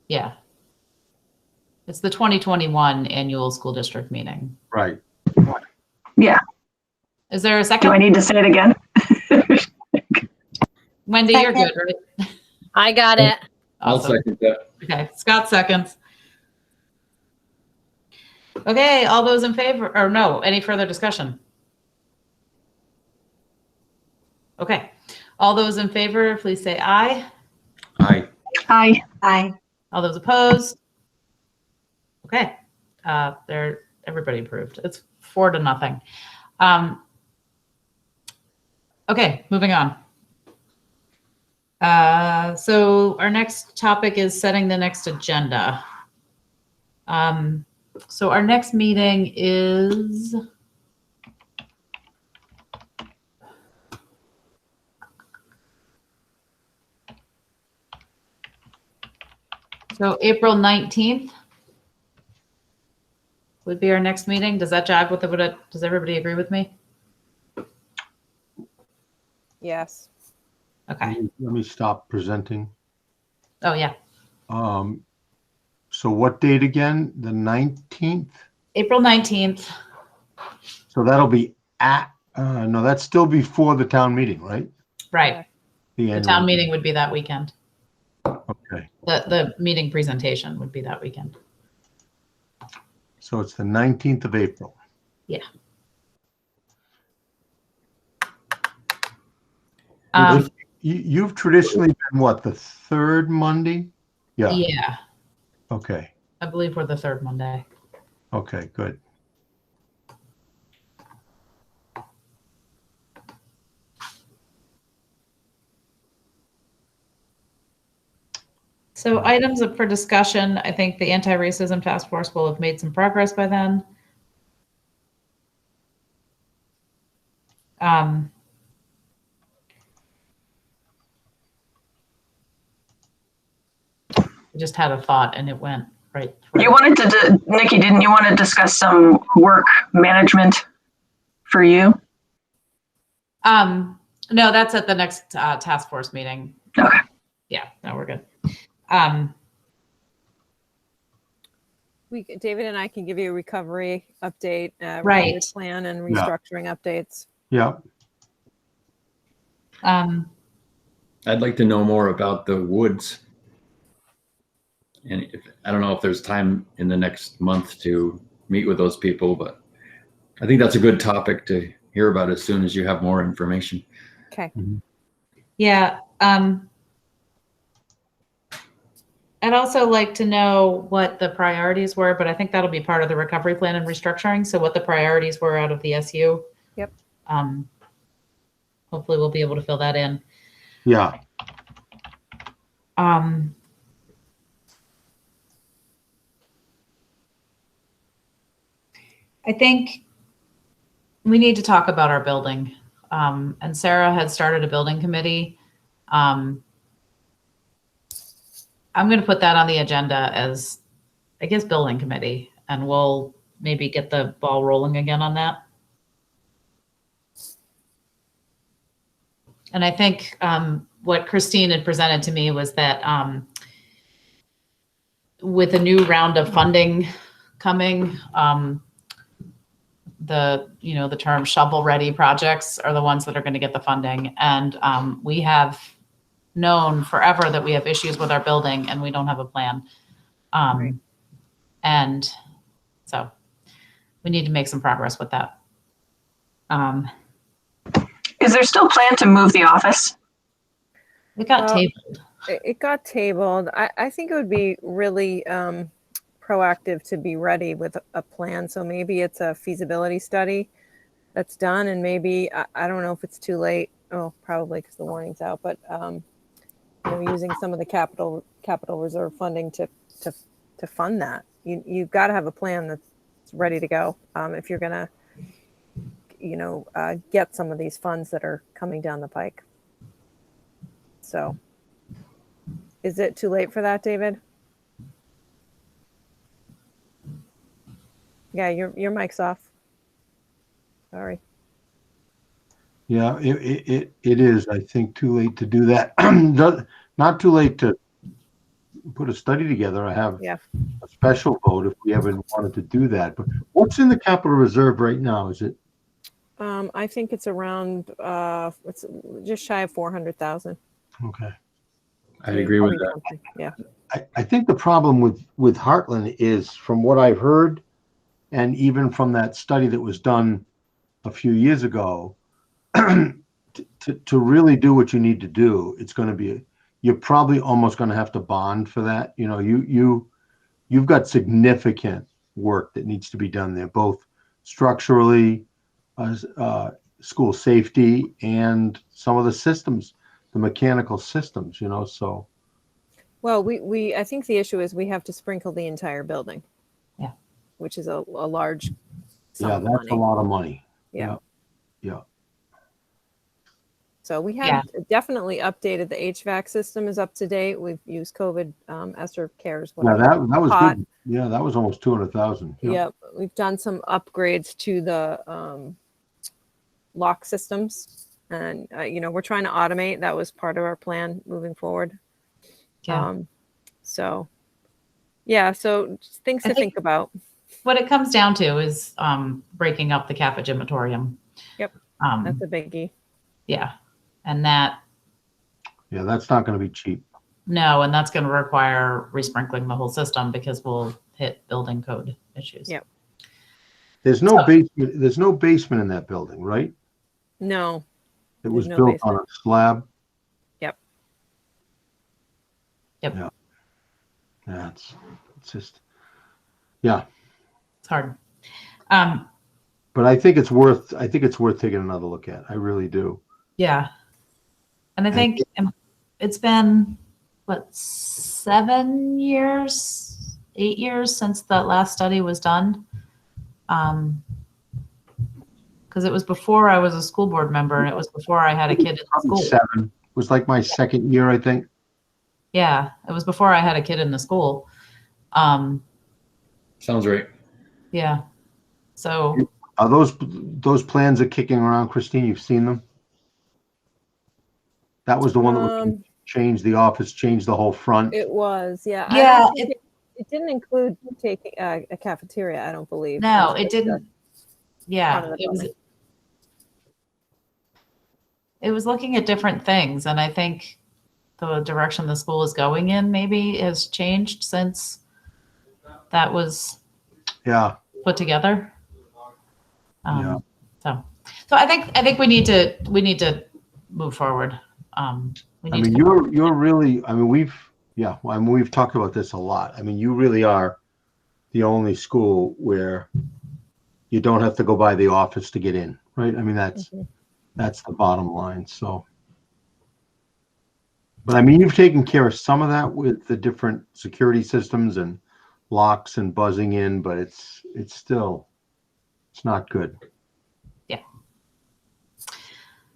Yeah. It's the 2021 annual school district meeting. Right. Yeah. Is there a Do second? I need to say it again? Wendy, you're good, right? I got it. I'll Awesome. second that. Okay, Scott seconds. Okay, all those in favor, or no, any further discussion? Okay, all those in favor, please say aye. Aye. Hi. Aye. All those opposed? Okay, everybody approved. It's 4-0. Okay, moving on. So our next topic is setting the next agenda. So our next meeting is April 19th would be our next meeting. Does that jive with does everybody agree with me? Yes. Okay. Let me stop presenting. Oh, yeah. So what date again? The 19th? April 19th. So that'll be no, that's still before the town meeting, right? Right. The annual town meeting would be that weekend. Okay. The meeting presentation would be that weekend. So it's the 19th of April. Yeah. You've traditionally been what, the third Monday? Yeah. Yeah, Okay. I believe we're the third Monday. Okay, good. So items up for discussion, I think the anti-racism task force will have made some progress by then. I just had a thought and it went right through. You wanted to, Nikki, didn't you want to discuss some work management for you? No, that's at the next task force meeting. Okay. Yeah, no, we're good. David and I can give you a recovery update, Right. recovery plan and restructuring updates. Yeah. I'd like to know more about the woods. And I don't know if there's time in the next month to meet with those people, but I think that's a good topic to hear about as soon as you have more information. Okay. Yeah. I'd also like to know what the priorities were, but I think that'll be part of the recovery plan and restructuring. So what the priorities were out of the SU. Yep. Hopefully we'll be able to fill that in. Yeah. I think we need to talk about our building. And Sarah had started a building committee. I'm going to put that on the agenda as, I guess, building committee, and we'll maybe get the ball rolling again on that. And I think what Christine had presented to me was that with a new round of funding coming, the term shovel-ready projects are the ones that are going to get the funding. And we have known forever that we have issues with our building and we don't have a plan. Right. And so we need to make some progress with that. Is there still a plan to move the office? It got Well, tabled. It got tabled. I think it would be really proactive to be ready with a plan. So maybe it's a feasibility study that's done, and maybe I don't know if it's too late. Oh, probably because the warning's out. But using some of the capital reserve funding to fund that. You've got to have a plan that's ready to go if you're gonna get some of these funds that are coming down the pike. So, is it too late for that, David? Yeah, your mic's off. Sorry. Yeah, it is, I think, too late to do that. Not too late to put a study together. I have a special vote if we ever wanted to do that. But what's in the capital reserve right now? Is it I think it's around, it's just shy of 400,000. Okay. I'd agree with that. Something. Yeah. I think the problem with Heartland is, from what I've heard, and even from that study that was done a few years ago, to really do what you need to do, it's going to be, you're probably almost going to have to bond for that. You know, you've got significant work that needs to be done there, both structurally, school safety, and some of the systems, the mechanical systems, you know, so. Well, I think the issue is we have to sprinkle the entire building. Yeah. Which is a large sum Yeah, of that's money. a lot of money. Yeah. Yeah. So we have definitely updated the HVAC system is up to date. We've used COVID ESSER cares. Yeah, Whatever. that was Hot. good. Yeah, that was almost 200,000. Yep. We've done some upgrades to the lock systems, and we're trying to automate. That was part of our plan moving forward. Yeah. So just things to think about. What it comes down to is breaking up the CAFA gymatorium. Yep. That's a biggie. Yeah. And that. Yeah, that's not going to be cheap. No, and that's going to require resprinkling the whole system because we'll hit building code issues. Yep. There's no basement. There's no basement in that building, right? No. It was built on a slab. Yep. Yep. Yeah, it's just, yeah. It's hard. But I think it's worth taking another look at. I really do. Yeah. And I think it's been, what, 7 years, 8 years since that last study was done. Because it was before I was a school board member, and it was before I had a kid in the school. 7. It was like my second year, I think. Yeah, it was before I had a kid in the school. Sounds right. Yeah. So Are those plans are kicking around, Christine? You've seen them? That was the one that was changed the office, changed the whole front. It was, yeah. Yeah, it didn't include taking a cafeteria, I don't believe. no, it didn't. Yeah, it was looking at different things, and I think the direction the school is going in maybe has changed since that was put together. So I think we need to move forward. You're really, we've talked about this a lot. I mean, you really are the only school where you don't have to go by the office to get in, right? I mean, that's the bottom line. So, but I mean, you've taken care of some of that with the different security systems and locks and buzzing in, but it's still, it's not good. Yeah.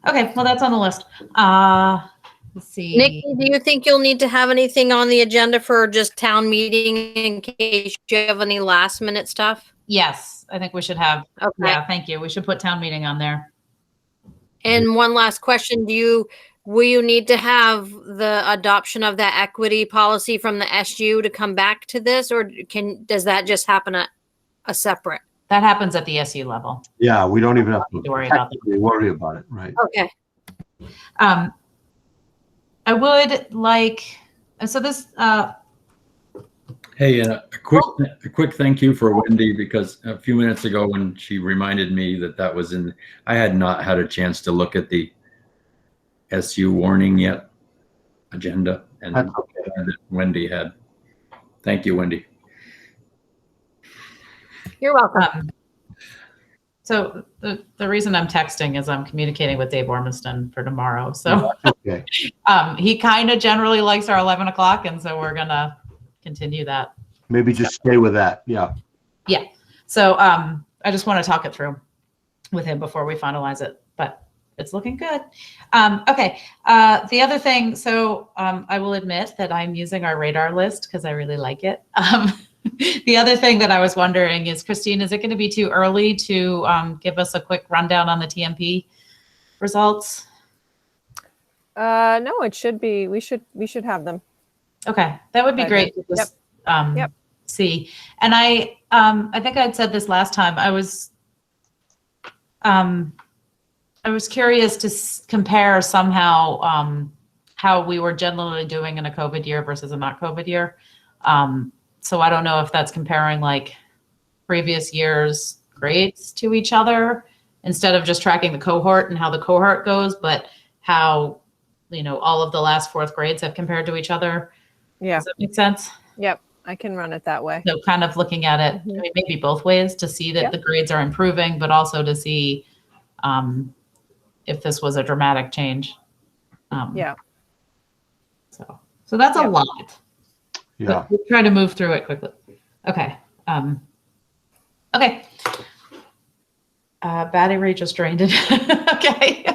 Okay, well, that's on the list. Let's see. Nikki, do you think you'll need to have anything on the agenda for just town meeting in case you have any last minute stuff? Yes, I think we should have. Okay. Yeah, thank you. We should put town meeting on there. And one last question, will you need to have the adoption of that equity policy from the SU to come back to this, or does that just happen at a separate? That happens at the SU level. Yeah, we don't even have to worry about it, right? Okay. I would like, so this, Hey, a quick thank you for Wendy, because a few minutes ago when she reminded me that was in, I had not had a chance to look at the SU warning yet agenda, and Wendy had. Thank you, Wendy. You're welcome. So the reason I'm texting is I'm communicating with Dave Ormiston for tomorrow. So he kind of generally likes our 11 o'clock, and so we're gonna continue that. Maybe just stay with that. Yeah. Yeah. So I just want to talk it through with him before we finalize it, but it's looking good. Okay. The other thing, so I will admit that I'm using our radar list because I really like it. The other thing that I was wondering is, Christine, is it going to be too early to give us a quick rundown on the TMP results? No, it should be. We should have them. Okay, that would be great to just see. And I think I'd said this last time. I was I was curious to compare somehow how we were generally doing in a COVID year versus a not COVID year. So I don't know if that's comparing like previous year's grades to each other instead of just tracking the cohort and how the cohort goes, but how, all of the last fourth grades have compared to each other. Yeah. Does that make sense? Yep. I can run it that way. So kind of looking at it, I mean, maybe both ways to see that Yep. the grades are improving, but also to see if this was a dramatic change. Yeah. So that's a Yep. lot. Yeah. But we'll try to move through it quickly. Okay. Okay. Battery just drained it. Okay.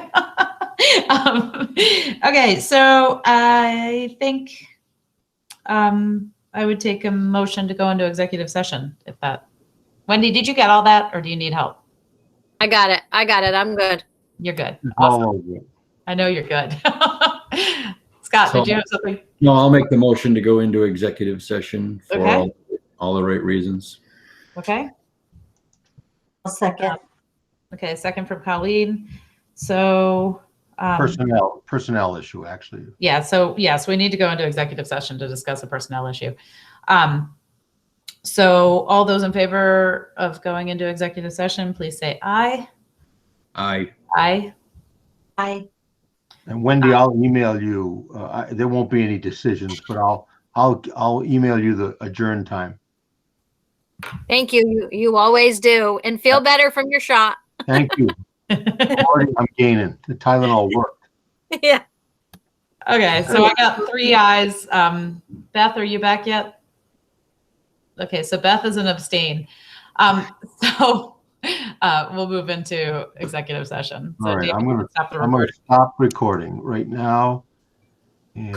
Okay. So I think I would take a motion to go into executive session if that. Wendy, did you get all that or do you need help? I got it. I'm good. You're good. It's Awesome. all over. I know you're good. Scott, So- did you have something? No, I'll make the motion to go into executive session for Okay. all the right reasons. Okay. I'll second. Okay. Second from Colleen. So, Personnel issue, actually. yeah. So yes, we need to go into executive session to discuss a personnel issue. So all those in favor of going into executive session, please say aye. Aye. Aye. And Wendy, I'll email you. There won't be any decisions, but I'll email you the adjourn time. Thank you. You always do. And feel better from your shot. Thank you. I'm gaining. The Tylenol worked. Yeah. Okay. So I got 3 ayes. Beth, are you back yet? Okay. So Beth is an abstain. So we'll move into executive session. So All right. David, I'm going stop the to recording. stop recording right now. And